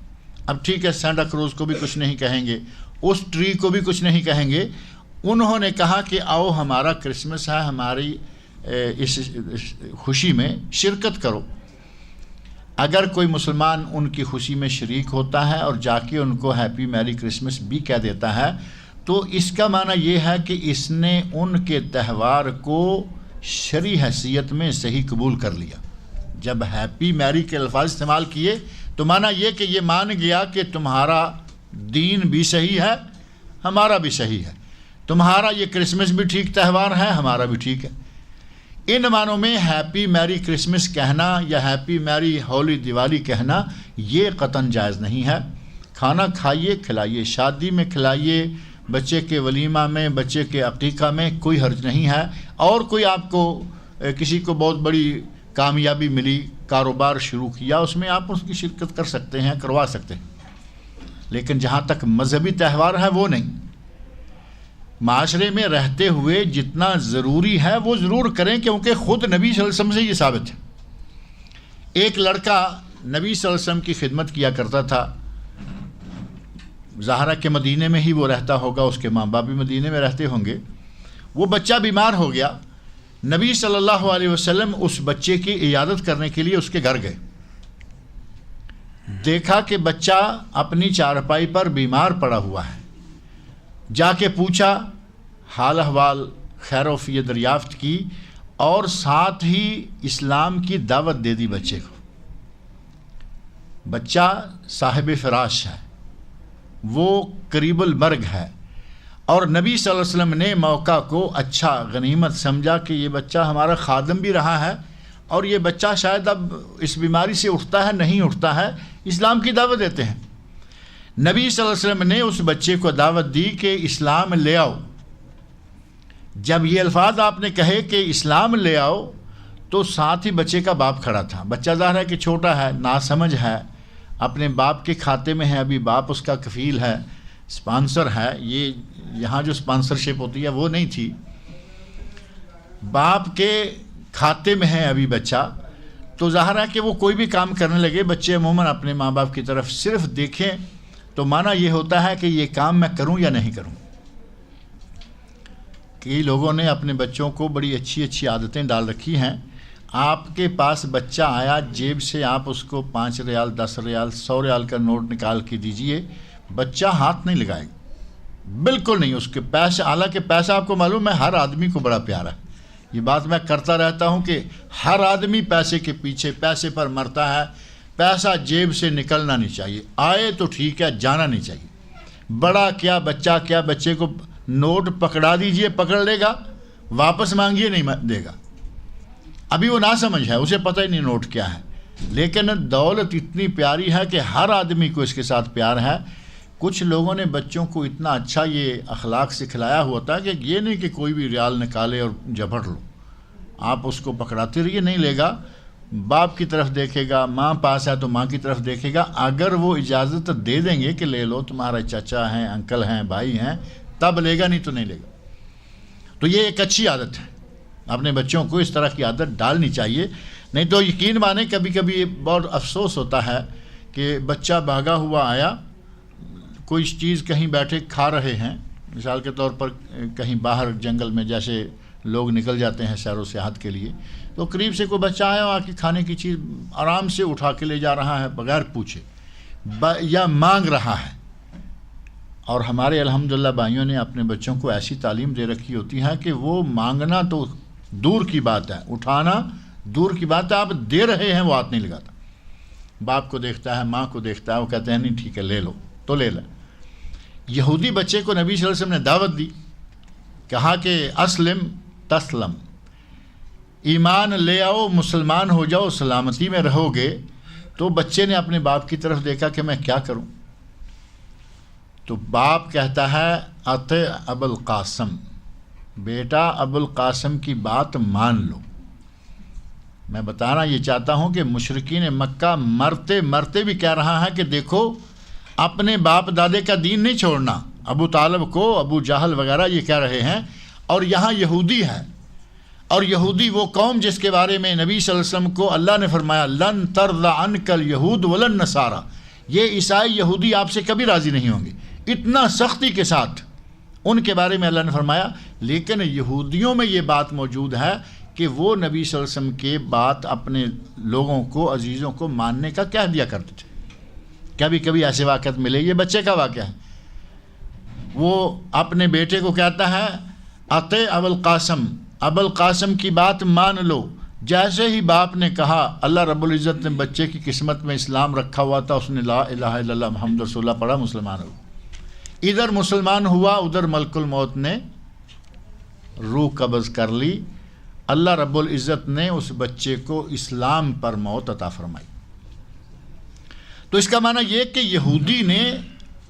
اب ٹھیک ہے، سینٹا کلوز کو بھی کچھ نہیں کہیں گے، اس ٹری کو بھی کچھ نہیں کہیں گے. انہوں نے کہا کہ آؤ ہمارا کرسمس ہے، ہماری اس خوشی میں شرکت کرو. اگر کوئی مسلمان ان کی خوشی میں شریک ہوتا ہے اور جا کے ان کو ہیپی میری کرسمس بھی کہہ دیتا ہے، تو اس کا معنی یہ ہے کہ اس نے ان کے تہوار کو شرعی حیثیت میں صحیح قبول کر لیا۔ جب ہیپی میری کے الفاظ استعمال کیے تو معنی یہ کہ یہ مان گیا کہ تمہارا دین بھی صحیح ہے، ہمارا بھی صحیح ہے، تمہارا یہ کرسمس بھی ٹھیک تہوار ہے، ہمارا بھی ٹھیک ہے۔ ان معنوں میں ہیپی میری کرسمس کہنا یا ہیپی میری ہولی دیوالی کہنا یہ قطعاً جائز نہیں ہے۔ کھانا کھائیے، کھلائیے، شادی میں کھلائیے، بچے کے ولیمہ میں، بچے کے عقیقہ میں کوئی حرج نہیں ہے۔ اور کوئی آپ کو کسی کو بہت بڑی کامیابی ملی، کاروبار شروع کیا، اس میں آپ اس کی شرکت کر سکتے ہیں، کروا سکتے ہیں، لیکن جہاں تک مذہبی تہوار ہے وہ نہیں۔ معاشرے میں رہتے ہوئے جتنا ضروری ہے وہ ضرور کریں، کیونکہ خود نبی صلی اللہ علیہ وسلم سے یہ ثابت ہے۔ ایک لڑکا نبی صلی اللہ علیہ وسلم کی خدمت کیا کرتا تھا، ظاہرہ کے مدینے میں ہی وہ رہتا ہوگا، اس کے ماں باپ بھی مدینے میں رہتے ہوں گے۔ وہ بچہ بیمار ہو گیا، نبی صلی اللہ علیہ وسلم اس بچے کی عیادت کرنے کے لیے اس کے گھر گئے۔ دیکھا کہ بچہ اپنی چارپائی پر بیمار پڑا ہوا ہے، جا کے پوچھا، حال احوال خیر وفیت دریافت کی، اور ساتھ ہی اسلام کی دعوت دے دی بچے کو۔ بچہ صاحب فراش ہے، وہ قریب المرگ ہے، اور نبی صلی اللہ علیہ وسلم نے موقع کو اچھا غنیمت سمجھا کہ یہ بچہ ہمارا خادم بھی رہا ہے، اور یہ بچہ شاید اب اس بیماری سے اٹھتا ہے نہیں اٹھتا ہے، اسلام کی دعوت دیتے ہیں۔ نبی صلی اللہ علیہ وسلم نے اس بچے کو دعوت دی کہ اسلام لے آؤ۔ جب یہ الفاظ آپ نے کہے کہ اسلام لے آؤ تو ساتھ ہی بچے کا باپ کھڑا تھا۔ بچہ ظاہر ہے کہ چھوٹا ہے، ناسمجھ ہے، اپنے باپ کے کھاتے میں ہے، ابھی باپ اس کا کفیل ہے، سپانسر ہے۔ یہ یہاں جو سپانسرشپ ہوتی ہے وہ نہیں تھی، باپ کے کھاتے میں ہے ابھی بچہ، تو ظاہر ہے کہ وہ کوئی بھی کام کرنے لگے، بچے عموماً اپنے ماں باپ کی طرف صرف دیکھیں تو معنی یہ ہوتا ہے کہ یہ کام میں کروں یا نہیں کروں۔ کئی لوگوں نے اپنے بچوں کو بڑی اچھی اچھی عادتیں ڈال رکھی ہیں۔ آپ کے پاس بچہ آیا، جیب سے آپ اس کو 5 ریال، 10 ریال، 100 ریال کا نوٹ نکال کے دیجئے، بچہ ہاتھ نہیں لگائے گا، بالکل نہیں۔ اس کے پیسے، حالانکہ پیسہ آپ کو معلوم ہے ہر آدمی کو بڑا پیارا ہے، یہ بات میں کرتا رہتا ہوں کہ ہر آدمی پیسے کے پیچھے، پیسے پر مرتا ہے۔ پیسہ جیب سے نکلنا نہیں چاہیے، آئے تو ٹھیک ہے، جانا نہیں چاہیے۔ بڑا کیا بچہ کیا، بچے کو نوٹ پکڑا دیجئے، پکڑ لے گا، واپس مانگیے نہیں دے گا۔ ابھی وہ ناسمجھ ہے، اسے پتہ ہی نہیں نوٹ کیا ہے، لیکن دولت اتنی پیاری ہے کہ ہر آدمی کو اس کے ساتھ پیار ہے۔ کچھ لوگوں نے بچوں کو اتنا اچھا یہ اخلاق سکھلایا ہوا تھا کہ یہ نہیں کہ کوئی بھی ریال نکالے اور جھپٹ لو، آپ اس کو پکڑاتے رہیے، نہیں لے گا، باپ کی طرف دیکھے گا، ماں پاس ہے تو ماں کی طرف دیکھے گا۔ اگر وہ اجازت دے دیں گے کہ لے لو، تمہارا چچا ہیں، انکل ہیں، بھائی ہیں، تب لے گا، نہیں تو نہیں لے گا۔ تو یہ ایک اچھی عادت ہے، اپنے بچوں کو اس طرح کی عادت ڈالنی چاہیے۔ نہیں تو یقین مانیں کبھی کبھی بہت افسوس ہوتا ہے کہ بچہ بھاگا ہوا آیا، کوئی چیز کہیں بیٹھے کھا رہے ہیں، مثال کے طور پر کہیں باہر جنگل میں جیسے لوگ نکل جاتے ہیں سیر و سیاحت کے لیے، تو قریب سے کوئی بچہ آیا آ کے کھانے کی چیز آرام سے اٹھا کے لے جا رہا ہے بغیر پوچھے، یا مانگ رہا ہے۔ اور ہمارے الحمدللہ بھائیوں نے اپنے بچوں کو ایسی تعلیم دے رکھی ہوتی ہے کہ وہ مانگنا تو دور کی بات ہے، اٹھانا دور کی بات ہے، آپ دے رہے ہیں وہ ہاتھ نہیں لگاتا، باپ کو دیکھتا ہے، ماں کو دیکھتا ہے، وہ کہتے ہیں نہیں ٹھیک ہے لے لو تو لے لیں۔ یہودی بچے کو نبی صلی اللہ علیہ وسلم نے دعوت دی، کہا کہ اسلم تسلم، ایمان لے آؤ، مسلمان ہو جاؤ، سلامتی میں رہو گے۔ تو بچے نے اپنے باپ کی طرف دیکھا کہ میں کیا کروں، تو باپ کہتا ہے اطع ابو القاسم، بیٹا ابو القاسم کی بات مان لو۔ میں بتانا یہ چاہتا ہوں کہ مشرکین مکہ مرتے مرتے بھی کہہ رہا ہے کہ دیکھو اپنے باپ دادے کا دین نہیں چھوڑنا۔ ابو طالب کو ابو جہل وغیرہ یہ کہہ رہے ہیں، اور یہاں یہودی ہے، اور یہودی وہ قوم جس کے بارے میں نبی صلی اللہ علیہ وسلم کو اللہ نے فرمایا لن ترضى عنك اليهود ولا النصارى، یہ عیسائی یہودی آپ سے کبھی راضی نہیں ہوں گے، اتنا سختی کے ساتھ ان کے بارے میں اللہ نے فرمایا۔ لیکن یہودیوں میں یہ بات موجود ہے کہ وہ نبی صلی اللہ علیہ وسلم کے بات اپنے لوگوں کو، عزیزوں کو ماننے کا کہہ دیا کرتے تھے۔ کبھی کبھی ایسے واقعات ملے، یہ بچے کا واقعہ ہے، وہ اپنے بیٹے کو کہتا ہے اطع ابو القاسم، ابوالقاسم کی بات مان لو۔ جیسے ہی باپ نے کہا، اللہ رب العزت نے بچے کی قسمت میں اسلام رکھا ہوا تھا، اس نے لا الہ الا اللہ محمد رسول اللہ پڑھا، مسلمان ہو۔ ادھر مسلمان ہوا، ادھر ملک الموت نے روح قبض کر لی۔ اللہ رب العزت نے اس بچے کو اسلام پر موت عطا فرمائی۔ تو اس کا معنی یہ کہ یہودی نے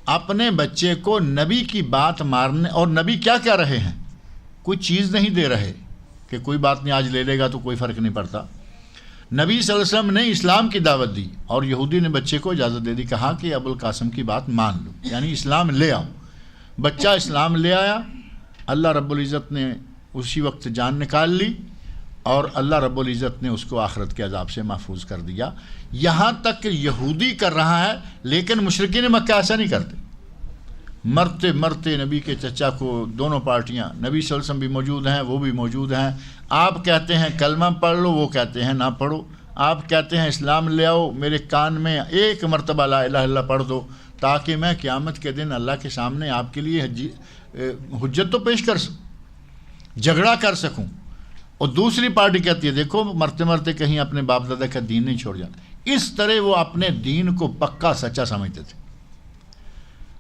اپنے بچے کو نبی کی بات مارنے، اور نبی کیا کہہ رہے ہیں؟ کوئی چیز نہیں دے رہے کہ کوئی بات نہیں، آج لے لے گا تو کوئی فرق نہیں پڑتا۔ نبی صلی اللہ علیہ وسلم نے اسلام کی دعوت دی اور یہودی نے بچے کو اجازت دے دی، کہا کہ ابوالقاسم کی بات مان لو، یعنی اسلام لے آؤ۔ بچہ اسلام لے آیا، اللہ رب العزت نے اسی وقت جان نکال لی، اور اللہ رب العزت نے اس کو آخرت کے عذاب سے محفوظ کر دیا۔ یہاں تک کہ یہودی کر رہا ہے، لیکن مشرکین مکہ ایسا نہیں کرتے۔ مرتے مرتے نبی کے چچا کو دونوں پارٹیاں، نبی صلی اللہ علیہ وسلم بھی موجود ہیں، وہ بھی موجود ہیں۔ آپ کہتے ہیں کلمہ پڑھ لو، وہ کہتے ہیں نہ پڑھو۔ آپ کہتے ہیں اسلام لے آؤ، میرے کان میں ایک مرتبہ لا الہ الا اللہ پڑھ دو، تاکہ میں قیامت کے دن اللہ کے سامنے آپ کے لیے حجت تو پیش کر سکوں، جھگڑا کر سکوں۔ اور دوسری پارٹی کہتی ہے دیکھو مرتے مرتے کہیں اپنے باپ دادا کا دین نہیں چھوڑ جاتا۔ اس طرح وہ اپنے دین کو پکا سچا سمجھتے تھے۔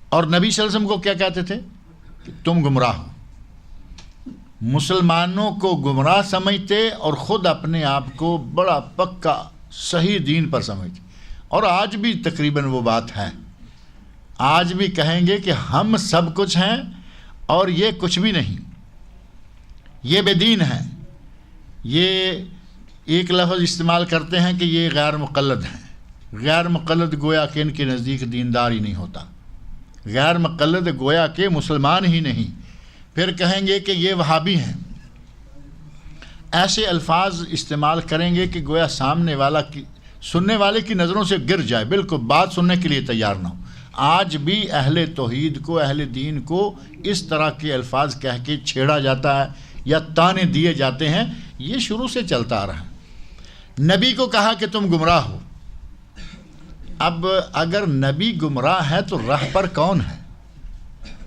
اور نبی صلی اللہ علیہ وسلم کو کیا کہتے تھے؟ کہ تم گمراہ ہو۔ مسلمانوں کو گمراہ سمجھتے اور خود اپنے آپ کو بڑا پکا صحیح دین پر سمجھتے۔ اور آج بھی تقریباً وہ بات ہے، آج بھی کہیں گے کہ ہم سب کچھ ہیں اور یہ کچھ بھی نہیں، یہ بے دین ہے۔ یہ ایک لفظ استعمال کرتے ہیں کہ یہ غیر مقلد ہیں۔ غیر مقلد گویا کہ ان کے نزدیک دیندار ہی نہیں ہوتا، غیر مقلد گویا کہ مسلمان ہی نہیں۔ پھر کہیں گے کہ یہ وہابی ہیں، ایسے الفاظ استعمال کریں گے کہ گویا سامنے والا کی، سننے والے کی نظروں سے گر جائے، بالکل بات سننے کے لیے تیار نہ ہو۔ آج بھی اہل توحید کو، اہل دین کو اس طرح کے الفاظ کہہ کے چھیڑا جاتا ہے یا تانے دیے جاتے ہیں، یہ شروع سے چلتا آ رہا ہے۔ نبی کو کہا کہ تم گمراہ ہو۔ اب اگر نبی گمراہ ہے تو راہ پر کون ہے؟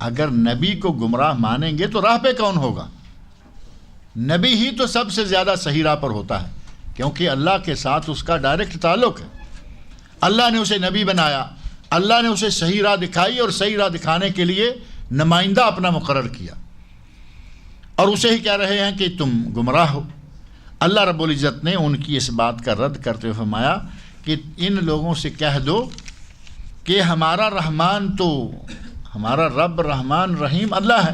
اگر نبی کو گمراہ مانیں گے تو راہ پہ کون ہوگا؟ نبی ہی تو سب سے زیادہ صحیح راہ پر ہوتا ہے، کیونکہ اللہ کے ساتھ اس کا ڈائریکٹ تعلق ہے۔ اللہ نے اسے نبی بنایا، اللہ نے اسے صحیح راہ دکھائی، اور صحیح راہ دکھانے کے لیے نمائندہ اپنا مقرر کیا، اور اسے ہی کہہ رہے ہیں کہ تم گمراہ ہو۔ اللہ رب العزت نے ان کی اس بات کا رد کرتے ہوئے فرمایا کہ ان لوگوں سے کہہ دو کہ ہمارا رحمان تو، ہمارا رب رحمان رحیم اللہ ہے،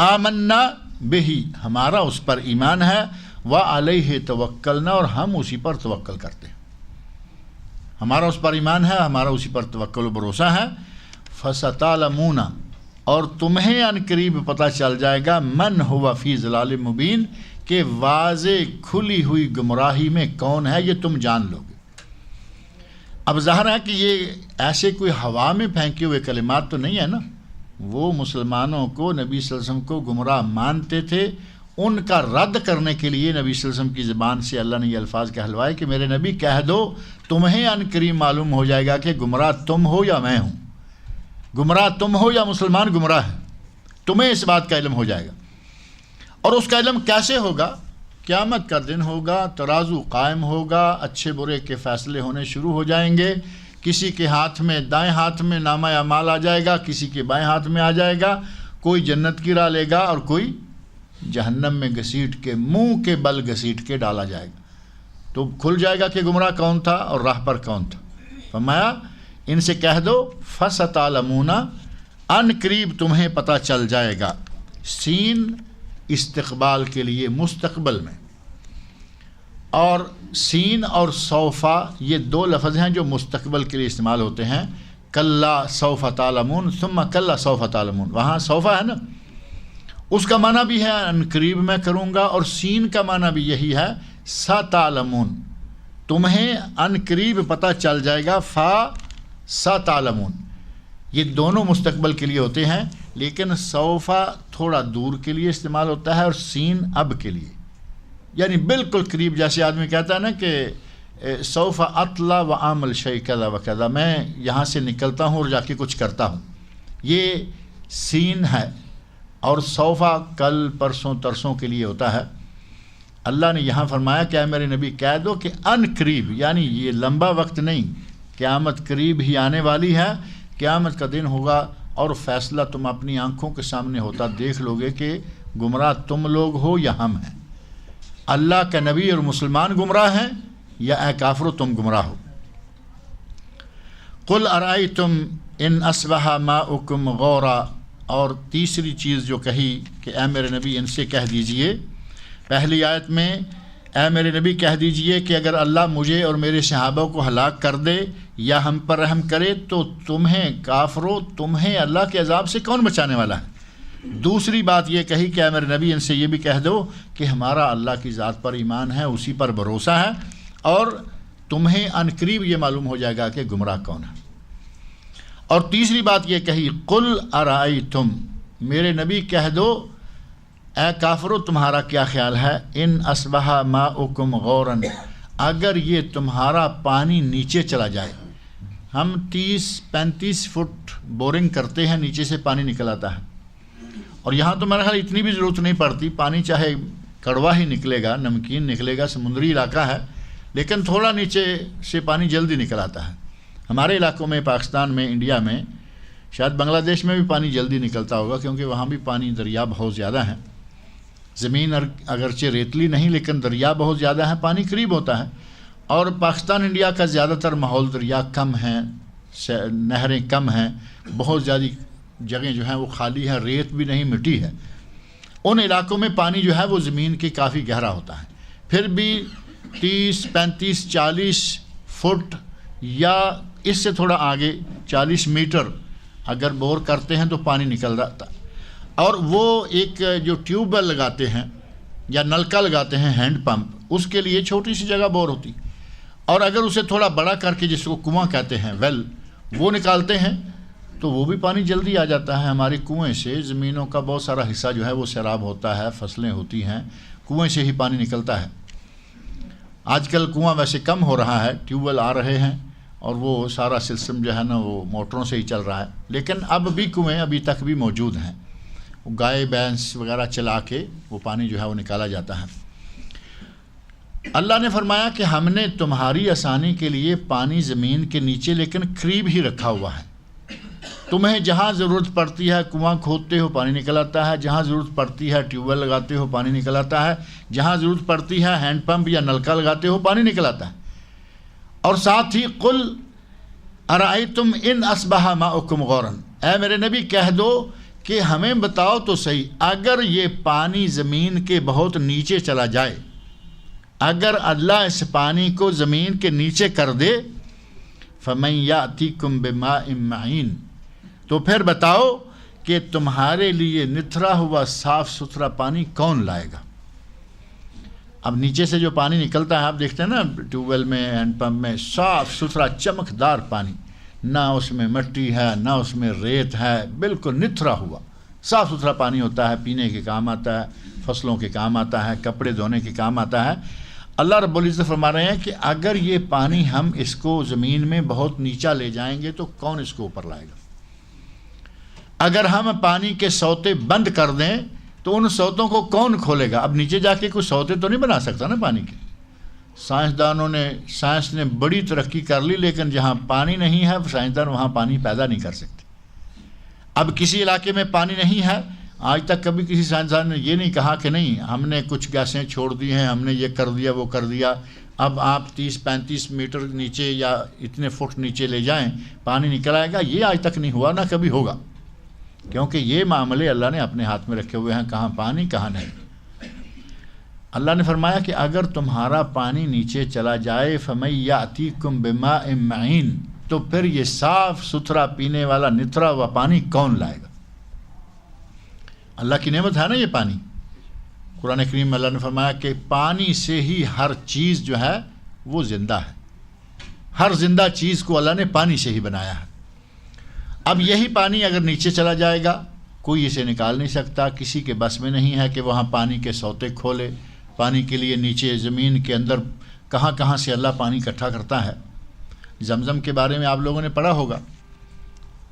آمنا بہی، ہمارا اس پر ایمان ہے، وعلیہ توکلنا، اور ہم اسی پر توکل کرتے ہیں۔ ہمارا اس پر ایمان ہے، ہمارا اسی پر توکل و بھروسہ ہے۔ فستعلمون، اور تمہیں ان قریب پتہ چل جائے گا، من ہوا فی ضلال مبین، کہ واضح کھلی ہوئی گمراہی میں کون ہے، یہ تم جان لو گے۔ اب ظاہر ہے کہ یہ ایسے کوئی ہوا میں پھینکے ہوئے کلمات تو نہیں ہے نا، وہ مسلمانوں کو، نبی صلی اللہ علیہ وسلم کو گمراہ مانتے تھے، ان کا رد کرنے کے لیے نبی صلی اللہ علیہ وسلم کی زبان سے اللہ نے یہ الفاظ کہلوائے کہ میرے نبی کہہ دو، تمہیں ان قریب معلوم ہو جائے گا کہ گمراہ تم ہو یا میں ہوں، گمراہ تم ہو یا مسلمان گمراہ ہے، تمہیں اس بات کا علم ہو جائے گا۔ اور اس کا علم کیسے ہوگا؟ قیامت کا دن ہوگا، ترازو قائم ہوگا، اچھے برے کے فیصلے ہونے شروع ہو جائیں گے، کسی کے ہاتھ میں، دائیں ہاتھ میں نامہ اعمال آ جائے گا، کسی کے بائیں ہاتھ میں آ جائے گا، کوئی جنت کی راہ لے گا اور کوئی جہنم میں گھسیٹ کے، منہ کے بل گھسیٹ کے ڈالا جائے گا۔ تو کھل جائے گا کہ گمراہ کون تھا اور راہ پر کون تھا۔ فرمایا ان سے کہہ دو فستعلمون، ان قریب تمہیں پتہ چل جائے گا۔ سین استقبال کے لیے مستقبل میں، اور سین اور سوفا یہ دو لفظ ہیں جو مستقبل کے لیے استعمال ہوتے ہیں۔ کلا سوف تعلمون ثم کلا سوف تعلمون، وہاں سوفا ہے نا، اس کا معنی بھی ہے ان قریب میں کروں گا، اور سین کا معنی بھی یہی ہے ستعلمون، تمہیں ان قریب پتہ چل جائے گا۔ فا ستعلمون، یہ دونوں مستقبل کے لیے ہوتے ہیں، لیکن سوفا تھوڑا دور کے لیے استعمال ہوتا ہے اور سین اب کے لیے، یعنی بالکل قریب۔ جیسے آدمی کہتا ہے نا کہ سوف اطلع و عامل شیء کذا و کذا، میں یہاں سے نکلتا ہوں اور جا کے کچھ کرتا ہوں، یہ سین ہے۔ اور سوفا کل پرسوں ترسوں کے لیے ہوتا ہے۔ اللہ نے یہاں فرمایا کہ اے میرے نبی کہہ دو کہ ان قریب، یعنی یہ لمبا وقت نہیں، قیامت قریب ہی آنے والی ہے، قیامت کا دن ہوگا اور فیصلہ تم اپنی آنکھوں کے سامنے ہوتا دیکھ لو گے کہ گمراہ تم لوگ ہو یا ہم ہیں، اللہ کا نبی اور مسلمان گمراہ ہیں یا اے کافرو تم گمراہ ہو۔ قل ارأیتم ان اصبح ماؤکم غورا، اور تیسری چیز جو کہی کہ اے میرے نبی ان سے کہہ دیجئے، پہلی آیت میں اے میرے نبی کہہ دیجئے کہ اگر اللہ مجھے اور میرے صحابہ کو ہلاک کر دے یا ہم پر رحم کرے تو تمہیں کافرو، تمہیں اللہ کے عذاب سے کون بچانے والا ہے۔ دوسری بات یہ کہی کہ اے میرے نبی ان سے یہ بھی کہہ دو کہ ہمارا اللہ کی ذات پر ایمان ہے، اسی پر بھروسہ ہے، اور تمہیں ان قریب یہ معلوم ہو جائے گا کہ گمراہ کون ہے۔ اور تیسری بات یہ کہی قل ارائیتم، میرے نبی کہہ دو اے کافرو تمہارا کیا خیال ہے، ان اصبح ماؤکم غورن، اگر یہ تمہارا پانی نیچے چلا جائے، ہم 30-35 فٹ بورنگ کرتے ہیں، نیچے سے پانی نکل آتا ہے، اور یہاں تو میرا خیال اتنی بھی ضرورت نہیں پڑتی، پانی چاہے کڑوا ہی نکلے گا، نمکین نکلے گا، سمندری علاقہ ہے، لیکن تھوڑا نیچے سے پانی جلدی نکل آتا ہے۔ ہمارے علاقوں میں، پاکستان میں، انڈیا میں، شاید بنگلہ دیش میں بھی پانی جلدی نکلتا ہوگا کیونکہ وہاں بھی پانی دریا بہت زیادہ ہیں، زمین اگرچہ ریتلی نہیں لیکن دریا بہت زیادہ ہے، پانی قریب ہوتا ہے، اور پاکستان انڈیا کا زیادہ تر ماحول دریا کم ہیں، نہریں کم ہیں، بہت زیادہ جگہیں جو ہیں وہ خالی ہیں، ریت بھی نہیں، مٹی ہے، ان علاقوں میں پانی جو ہے وہ زمین کے کافی گہرا ہوتا ہے، پھر بھی 30-35-40 فٹ یا اس سے تھوڑا آگے 40 میٹر اگر بور کرتے ہیں تو پانی نکل رہا تھا، اور وہ ایک جو ٹیوب ویل لگاتے ہیں یا نلکا لگاتے ہیں ہینڈ پمپ، اس کے لیے چھوٹی سی جگہ بور ہوتی، اور اگر اسے تھوڑا بڑا کر کے جس کو کنواں کہتے ہیں، ویل، وہ نکالتے ہیں تو وہ بھی پانی جلدی آ جاتا ہے۔ ہمارے کنویں سے زمینوں کا بہت سارا حصہ جو ہے وہ سیراب ہوتا ہے، فصلیں ہوتی ہیں، کنویں سے ہی پانی نکلتا ہے۔ آج کل کنواں ویسے کم ہو رہا ہے، ٹیوب ویل آ رہے ہیں اور وہ سارا سسٹم جو ہے نا وہ موٹروں سے ہی چل رہا ہے، لیکن اب بھی کنویں ابھی تک بھی موجود ہیں، گائے بھینس وغیرہ چلا کے وہ پانی جو ہے وہ نکالا جاتا ہے۔ اللہ نے فرمایا کہ ہم نے تمہاری آسانی کے لیے پانی زمین کے نیچے لیکن قریب ہی رکھا ہوا ہے، تمہیں جہاں ضرورت پڑتی ہے کنواں کھودتے ہو پانی نکل آتا ہے، جہاں ضرورت پڑتی ہے ٹیوب ویل لگاتے ہو پانی نکل آتا ہے، جہاں ضرورت پڑتی ہے ہینڈ پمپ یا نلکا لگاتے ہو پانی نکل آتا ہے۔ اور ساتھ ہی قل ارائیتم ان اصبح ماؤکم غورا، اے میرے نبی کہہ دو کہ ہمیں بتاؤ تو صحیح، اگر یہ پانی زمین کے بہت نیچے چلا جائے، اگر اللہ اس پانی کو زمین کے نیچے کر دے، فمن یاتیکم بماء معین، تو پھر بتاؤ کہ تمہارے لیے نتھرا ہوا صاف ستھرا پانی کون لائے گا۔ اب نیچے سے جو پانی نکلتا ہے آپ دیکھتے ہیں نا ٹیوب ویل میں، ہینڈ پمپ میں، صاف ستھرا چمکدار پانی، نہ اس میں مٹی ہے نہ اس میں ریت ہے، بالکل نتھرا ہوا صاف ستھرا پانی ہوتا ہے، پینے کے کام آتا ہے، فصلوں کے کام آتا ہے، کپڑے دھونے کے کام آتا ہے۔ اللہ رب العزت فرما رہے ہیں کہ اگر یہ پانی ہم اس کو زمین میں بہت نیچا لے جائیں گے تو کون اس کو اوپر لائے گا؟ اگر ہم پانی کے سوتے بند کر دیں تو ان سوتوں کو کون کھولے گا؟ اب نیچے جا کے کوئی سوتے تو نہیں بنا سکتا نا پانی کے۔ سائنس نے بڑی ترقی کر لی، لیکن جہاں پانی نہیں ہے سائنسدان وہاں پانی پیدا نہیں کر سکتے۔ اب کسی علاقے میں پانی نہیں ہے، آج تک کبھی کسی سائنسدان نے یہ نہیں کہا کہ نہیں ہم نے کچھ گیسیں چھوڑ دی ہیں، ہم نے یہ کر دیا وہ کر دیا، اب آپ 30-35 میٹر نیچے یا اتنے فٹ نیچے لے جائیں پانی نکل آئے گا، یہ آج تک نہیں ہوا، نہ کبھی ہوگا، کیونکہ یہ معاملے اللہ نے اپنے ہاتھ میں رکھے ہوئے ہیں، کہاں پانی کہاں نہیں۔ اللہ نے فرمایا کہ اگر تمہارا پانی نیچے چلا جائے فَمَن يَأْتِيكُم بِمَاءٍ مَّعِينٍ، تو پھر یہ صاف ستھرا پینے والا نتھرا ہوا پانی کون لائے گا؟ اللہ کی نعمت ہے نا یہ پانی۔ قرآن کریم میں اللہ نے فرمایا کہ پانی سے ہی ہر چیز جو ہے وہ زندہ ہے، ہر زندہ چیز کو اللہ نے پانی سے ہی بنایا ہے۔ اب یہی پانی اگر نیچے چلا جائے گا کوئی اسے نکال نہیں سکتا، کسی کے بس میں نہیں ہے کہ وہاں پانی کے سوتے کھولے، پانی کے لیے نیچے زمین کے اندر کہاں کہاں سے اللہ پانی اکٹھا کرتا ہے۔ زمزم کے بارے میں آپ لوگوں نے پڑھا ہوگا،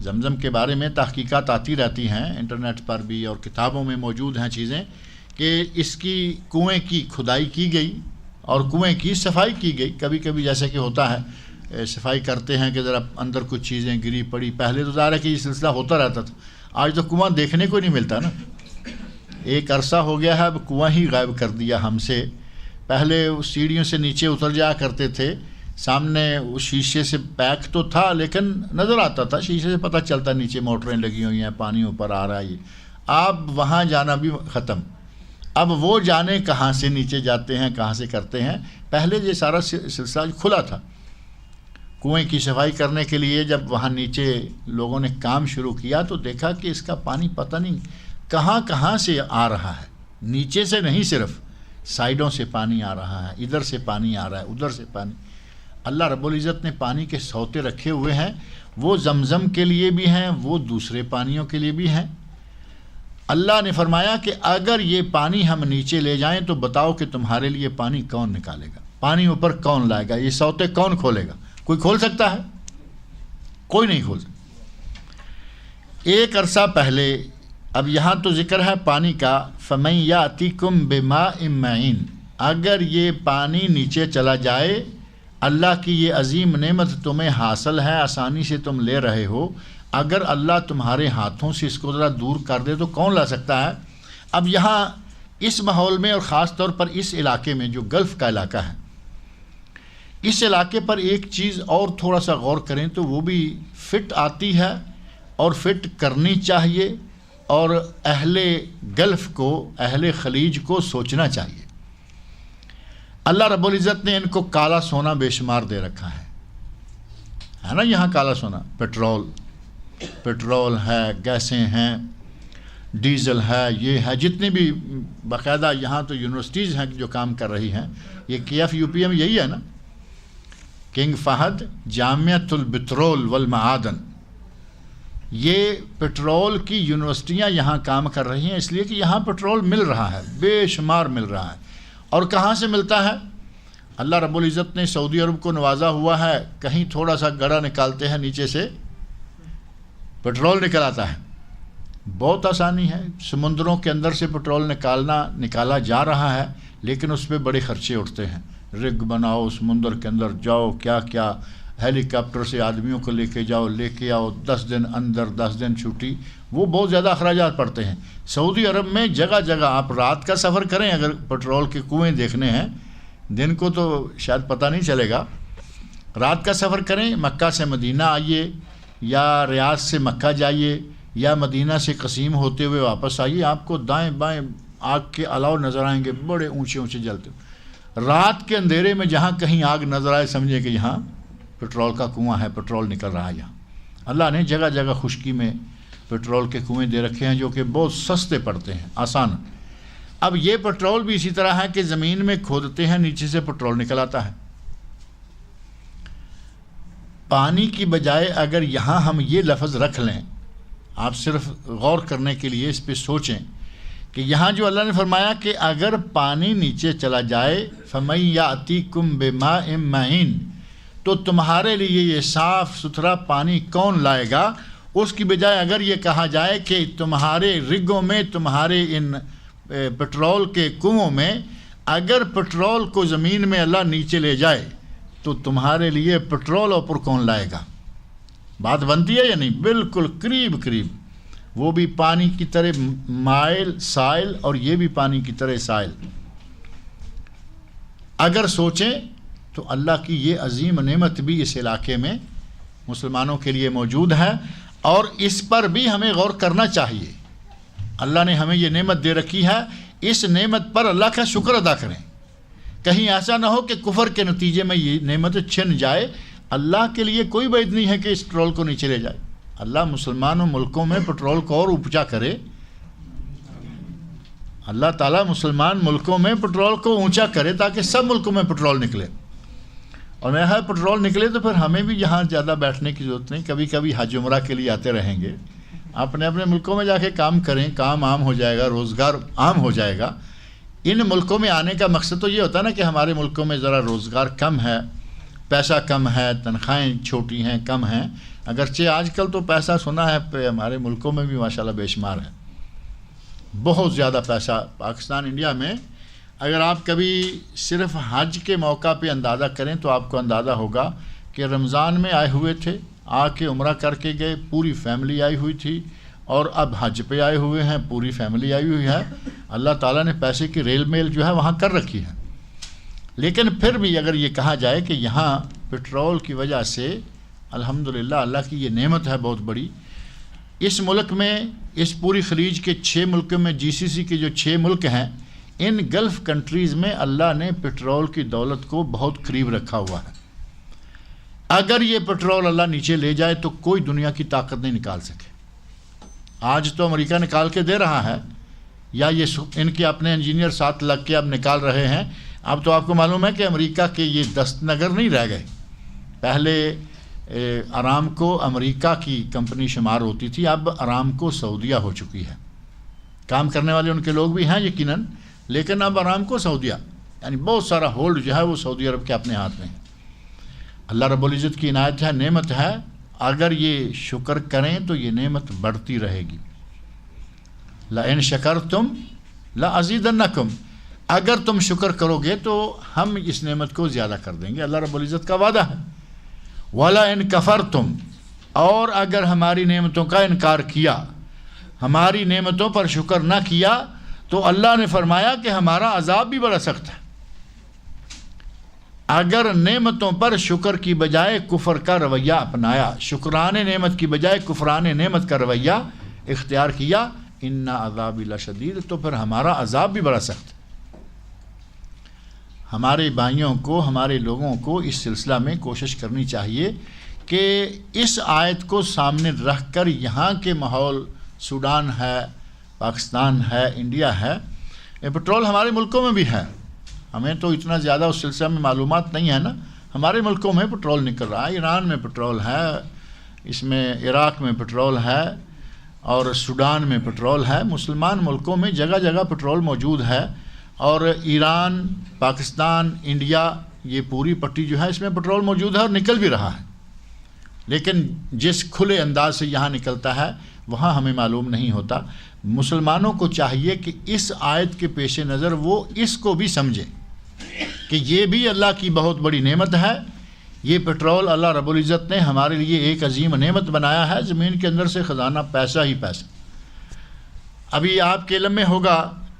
زمزم کے بارے میں تحقیقات آتی رہتی ہیں انٹرنیٹ پر بھی اور کتابوں میں موجود ہیں چیزیں کہ اس کی کنویں کی کھدائی کی گئی اور کنویں کی صفائی کی گئی. کبھی کبھی جیسے کہ ہوتا ہے صفائی کرتے ہیں کہ ذرا اندر کچھ چیزیں گری پڑی. پہلے تو ظاہر ہے کہ یہ سلسلہ ہوتا رہتا تھا. آج تو کنواں دیکھنے کو نہیں ملتا نا. ایک عرصہ ہو گیا ہے اب کنواں ہی غائب کر دیا ہم سے. پہلے سیڑھیوں سے نیچے اتر جایا کرتے تھے, سامنے اس شیشے سے پیک تو تھا لیکن نظر آتا تھا, شیشے سے پتہ چلتا نیچے موٹریں لگی ہوئی ہیں, پانی اوپر آ رہا ہے. یہ اب وہاں جانا بھی ختم. اب وہ جانے کہاں سے نیچے جاتے ہیں, کہاں سے کرتے ہیں. پہلے یہ سارا سلسلہ کھلا تھا. کنویں کی صفائی کرنے کے لیے جب وہاں نیچے لوگوں نے کام شروع کیا تو دیکھا کہ اس کا پانی پتہ نہیں کہاں کہاں سے آ رہا ہے. نیچے سے نہیں, صرف سائیڈوں سے پانی آ رہا ہے, ادھر سے پانی آ رہا ہے, ادھر سے پانی. اللہ رب العزت نے پانی کے سوتے رکھے ہوئے ہیں. وہ زمزم کے لیے بھی ہیں, وہ دوسرے پانیوں کے لیے بھی ہیں. اللہ نے فرمایا کہ اگر یہ پانی ہم نیچے لے جائیں تو بتاؤ کہ تمہارے لیے پانی کون نکالے گا, پانی اوپر کون لائے گا, یہ سوتے کون کھولے گا. کوئی کھول سکتا ہے؟ کوئی نہیں کھول سکتا. ایک عرصہ پہلے, اب یہاں تو ذکر ہے پانی کا, فَمَن يَأْتِكُم بِمَاءٍ مَّعِينٍ, اگر یہ پانی نیچے چلا جائے, اللہ کی یہ عظیم نعمت تمہیں حاصل ہے, آسانی سے تم لے رہے ہو, اگر اللہ تمہارے ہاتھوں سے اس کو ذرا دور کر دے تو کون لا سکتا ہے. اب یہاں اس ماحول میں اور خاص طور پر اس علاقے میں جو گلف کا علاقہ ہے, اس علاقے پر ایک چیز اور تھوڑا سا غور کریں تو وہ بھی فٹ آتی ہے اور فٹ کرنی چاہیے, اور اہل گلف کو, اہل خلیج کو سوچنا چاہیے. اللہ رب العزت نے ان کو کالا سونا بے شمار دے رکھا ہے نا. یہاں کالا سونا, پٹرول ہے, گیسیں ہیں, ڈیزل ہے, یہ ہے, جتنی بھی باقاعدہ یہاں تو یونیورسٹیز ہیں جو کام کر رہی ہیں. یہ KFUPM یہی ہے نا, کنگ فہد جامعۃ البترول والمعادن. یہ پٹرول کی یونیورسٹیاں یہاں کام کر رہی ہیں, اس لیے کہ یہاں پٹرول مل رہا ہے, بے شمار مل رہا ہے. اور کہاں سے ملتا ہے؟ اللہ رب العزت نے سعودی عرب کو نوازا ہوا ہے, کہیں تھوڑا سا گڑھا نکالتے ہیں, نیچے سے پٹرول نکل آتا ہے. بہت آسانی ہے. سمندروں کے اندر سے پٹرول نکالا جا رہا ہے, لیکن اس پہ بڑے خرچے اٹھتے ہیں. رگ بناؤ, سمندر کے اندر جاؤ, کیا کیا, ہیلی کاپٹر سے آدمیوں کو لے کے جاؤ, لے کے آؤ, 10 دن اندر, 10 دن چھٹی, وہ بہت زیادہ اخراجات پڑتے ہیں. سعودی عرب میں جگہ جگہ آپ رات کا سفر کریں, اگر پٹرول کے کنویں دیکھنے ہیں, دن کو تو شاید پتہ نہیں چلے گا, رات کا سفر کریں, مکہ سے مدینہ آئیے, یا ریاض سے مکہ جائیے, یا مدینہ سے قصیم ہوتے ہوئے واپس آئیے, آپ کو دائیں بائیں آگ کے الاؤ نظر آئیں گے, بڑے اونچے اونچے جلتے. رات کے اندھیرے میں جہاں کہیں آگ نظر آئے, سمجھے کہ یہاں پٹرول کا کنواں ہے, پٹرول نکل رہا ہے. یہاں اللہ نے جگہ جگہ خشکی میں پٹرول کے کنویں دے رکھے ہیں جو کہ بہت سستے پڑتے ہیں, آسان. اب یہ پٹرول بھی اسی طرح ہے کہ زمین میں کھودتے ہیں, نیچے سے پٹرول نکل آتا ہے. پانی کی بجائے اگر یہاں ہم یہ لفظ رکھ لیں, آپ صرف غور کرنے کے لیے اس پہ سوچیں کہ یہاں جو اللہ نے فرمایا کہ اگر پانی نیچے چلا جائے, فَمَن يَأْتِكُم بِمَاءٍ مَّعِينٍ, تو تمہارے لیے یہ صاف ستھرا پانی کون لائے گا. اس کی بجائے اگر یہ کہا جائے کہ تمہارے رگوں میں, تمہارے ان پٹرول کے کنووں میں, اگر پٹرول کو زمین میں اللہ نیچے لے جائے تو تمہارے لیے پٹرول اوپر کون لائے گا. بات بنتی ہے یا نہیں؟ بالکل قریب قریب. وہ بھی پانی کی طرح مائل سائل, اور یہ بھی پانی کی طرح سائل. اگر سوچیں تو اللہ کی یہ عظیم نعمت بھی اس علاقے میں مسلمانوں کے لیے موجود ہے, اور اس پر بھی ہمیں غور کرنا چاہیے. اللہ نے ہمیں یہ نعمت دے رکھی ہے, اس نعمت پر اللہ کا شکر ادا کریں. کہیں ایسا نہ ہو کہ کفر کے نتیجے میں یہ نعمت چھن جائے. اللہ کے لیے کوئی بعید نہیں ہے کہ اس پٹرول کو نیچے لے جائے. اللہ مسلمانوں ملکوں میں پٹرول کو اور اونچا کرے. اللہ تعالیٰ مسلمان ملکوں میں پٹرول کو اونچا کرے تاکہ سب ملکوں میں پٹرول نکلے. اور میں پٹرول نکلے تو پھر ہمیں بھی یہاں زیادہ بیٹھنے کی ضرورت نہیں, کبھی کبھی حج عمرہ کے لیے آتے رہیں گے. اپنے اپنے ملکوں میں جا کے کام کریں, کام عام ہو جائے گا, روزگار عام ہو جائے گا. ان ملکوں میں آنے کا مقصد تو یہ ہوتا ہے نا کہ ہمارے ملکوں میں ذرا روزگار کم ہے, پیسہ کم ہے, تنخواہیں چھوٹی ہیں, کم ہیں. اگرچہ آج کل تو پیسہ سنا ہے ہمارے ملکوں میں بھی ماشاءاللہ بے شمار ہے, بہت زیادہ پیسہ پاکستان انڈیا میں اگر آپ کبھی صرف حج کے موقع پہ اندازہ کریں تو آپ کو اندازہ ہوگا کہ رمضان میں آئے ہوئے تھے، آ کے عمرہ کر کے گئے، پوری فیملی آئی ہوئی تھی، اور اب حج پہ آئے ہوئے ہیں، پوری فیملی آئی ہوئی ہے۔ اللہ تعالیٰ نے پیسے کی ریل میل جو ہے وہاں کر رکھی ہے۔ لیکن پھر بھی اگر یہ کہا جائے کہ یہاں پٹرول کی وجہ سے الحمدللہ اللہ کی یہ نعمت ہے بہت بڑی، اس ملک میں، اس پوری خلیج کے 6 ملکوں میں، GCC کے جو 6 ملک ہیں، ان گلف کنٹریز میں اللہ نے پٹرول کی دولت کو بہت قریب رکھا ہوا ہے۔ اگر یہ پٹرول اللہ نیچے لے جائے تو کوئی دنیا کی طاقت نہیں نکال سکے۔ آج تو امریکہ نکال کے دے رہا ہے، یا یہ ان کے اپنے انجینئر ساتھ لگ کے اب نکال رہے ہیں۔ اب تو آپ کو معلوم ہے کہ امریکہ کے یہ دست نگر نہیں رہ گئے۔ پہلے ارامکو امریکہ کی کمپنی شمار ہوتی تھی، اب ارامکو سعودیہ ہو چکی ہے۔ کام کرنے والے ان کے لوگ بھی ہیں یقیناً، لیکن اب ارامکو سعودیہ، یعنی بہت سارا ہولڈ جو ہے وہ سعودی عرب کے اپنے ہاتھ میں ہے۔ اللہ رب العزت کی عنایت ہے، نعمت ہے، اگر یہ شکر کریں تو یہ نعمت بڑھتی رہے گی۔ لَإِن شَكَرْتُمْ لَأَزِيدَنَّكُمْ، اگر تم شکر کرو گے تو ہم اس نعمت کو زیادہ کر دیں گے، اللہ رب العزت کا وعدہ ہے۔ وَلَئِن كَفَرْتُمْ، اور اگر ہماری نعمتوں کا انکار کیا، ہماری نعمتوں پر شکر نہ کیا، تو اللہ نے فرمایا کہ ہمارا عذاب بھی بڑا سخت ہے۔ اگر نعمتوں پر شکر کی بجائے کفر کا رویہ اپنایا، شکران نعمت کی بجائے کفران نعمت کا رویہ اختیار کیا، ان عذابی لشدید، تو پھر ہمارا عذاب بھی بڑا سخت ہے۔ ہمارے بھائیوں کو، ہمارے لوگوں کو اس سلسلہ میں کوشش کرنی چاہیے کہ اس آیت کو سامنے رکھ کر یہاں کے ماحول، سوڈان ہے، پاکستان ہے، انڈیا ہے، پٹرول ہمارے ملکوں میں بھی ہے، ہمیں تو اتنا زیادہ اس سلسلہ میں معلومات نہیں ہے نا، ہمارے ملکوں میں پٹرول نکل رہا ہے، ایران میں پٹرول ہے، اس میں عراق میں پٹرول ہے، اور سوڈان میں پٹرول ہے، مسلمان ملکوں میں جگہ جگہ پٹرول موجود ہے، اور ایران، پاکستان، انڈیا، یہ پوری پٹی جو ہے اس میں پٹرول موجود ہے اور نکل بھی رہا ہے، لیکن جس کھلے انداز سے یہاں نکلتا ہے وہاں ہمیں معلوم نہیں ہوتا۔ مسلمانوں کو چاہیے کہ اس آیت کے پیش نظر وہ اس کو بھی سمجھیں کہ یہ بھی اللہ کی بہت بڑی نعمت ہے۔ یہ پٹرول اللہ رب العزت نے ہمارے لیے ایک عظیم نعمت بنایا ہے، زمین کے اندر سے خزانہ پیسہ ہی پیسہ۔ ابھی آپ کے علم میں ہوگا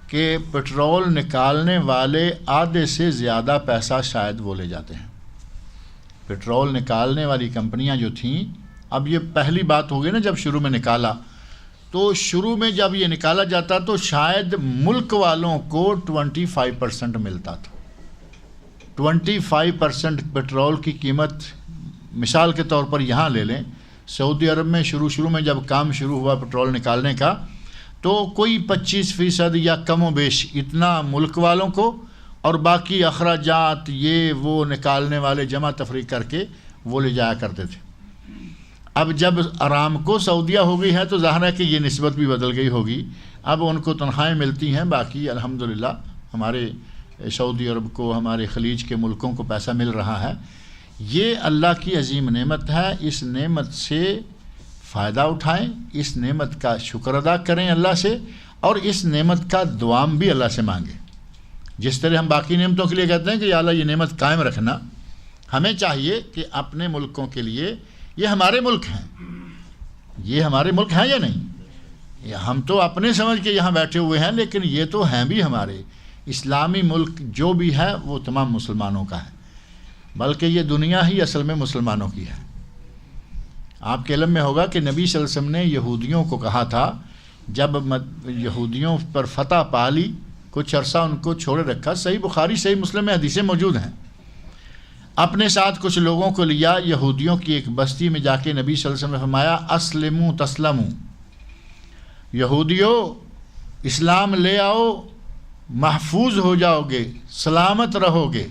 کہ پٹرول نکالنے والے آدھے سے زیادہ پیسہ شاید وہ لے جاتے ہیں۔ پٹرول نکالنے والی کمپنیاں جو تھیں، اب یہ پہلی بات ہوگی نا، جب شروع میں نکالا تو شروع میں جب یہ نکالا جاتا تو شاید ملک والوں کو 25% ملتا تھا۔ 25% پٹرول کی قیمت، مثال کے طور پر یہاں لے لیں، سعودی عرب میں شروع میں جب کام شروع ہوا پٹرول نکالنے کا تو کوئی 25% یا کم و بیش اتنا ملک والوں کو، اور باقی اخراجات یہ وہ نکالنے والے جمع تفریق کر کے وہ لے جایا کرتے تھے۔ اب جب ارامکو سعودیہ ہو گئی ہے تو ظاہر ہے کہ یہ نسبت بھی بدل گئی ہوگی، اب ان کو تنخواہیں ملتی ہیں، باقی الحمدللہ ہمارے سعودی عرب کو، ہمارے خلیج کے ملکوں کو پیسہ مل رہا ہے۔ یہ اللہ کی عظیم نعمت ہے، اس نعمت سے فائدہ اٹھائیں، اس نعمت کا شکر ادا کریں اللہ سے، اور اس نعمت کا دوام بھی اللہ سے مانگیں۔ جس طرح ہم باقی نعمتوں کے لیے کہتے ہیں کہ یا اللہ یہ نعمت قائم رکھنا، ہمیں چاہیے کہ اپنے ملکوں کے لیے، یہ ہمارے ملک ہیں، یہ ہمارے ملک ہیں یا نہیں، ہم تو اپنے سمجھ کے یہاں بیٹھے ہوئے ہیں، لیکن یہ تو ہیں بھی ہمارے۔ اسلامی ملک جو بھی ہے وہ تمام مسلمانوں کا ہے، بلکہ یہ دنیا ہی اصل میں مسلمانوں کی ہے۔ آپ کے علم میں ہوگا کہ نبی صلی اللہ علیہ وسلم نے یہودیوں کو کہا تھا، جب یہودیوں پر فتح پا لی، کچھ عرصہ ان کو چھوڑے رکھا، صحیح بخاری صحیح مسلم میں حدیثیں موجود ہیں، اپنے ساتھ کچھ لوگوں کو لیا، یہودیوں کی ایک بستی میں جا کے نبی صلی اللہ علیہ وسلم نے فرمایا اسلموا تسلموا، یہودیوں اسلام لے آؤ، محفوظ ہو جاؤ گے، سلامت رہو گے۔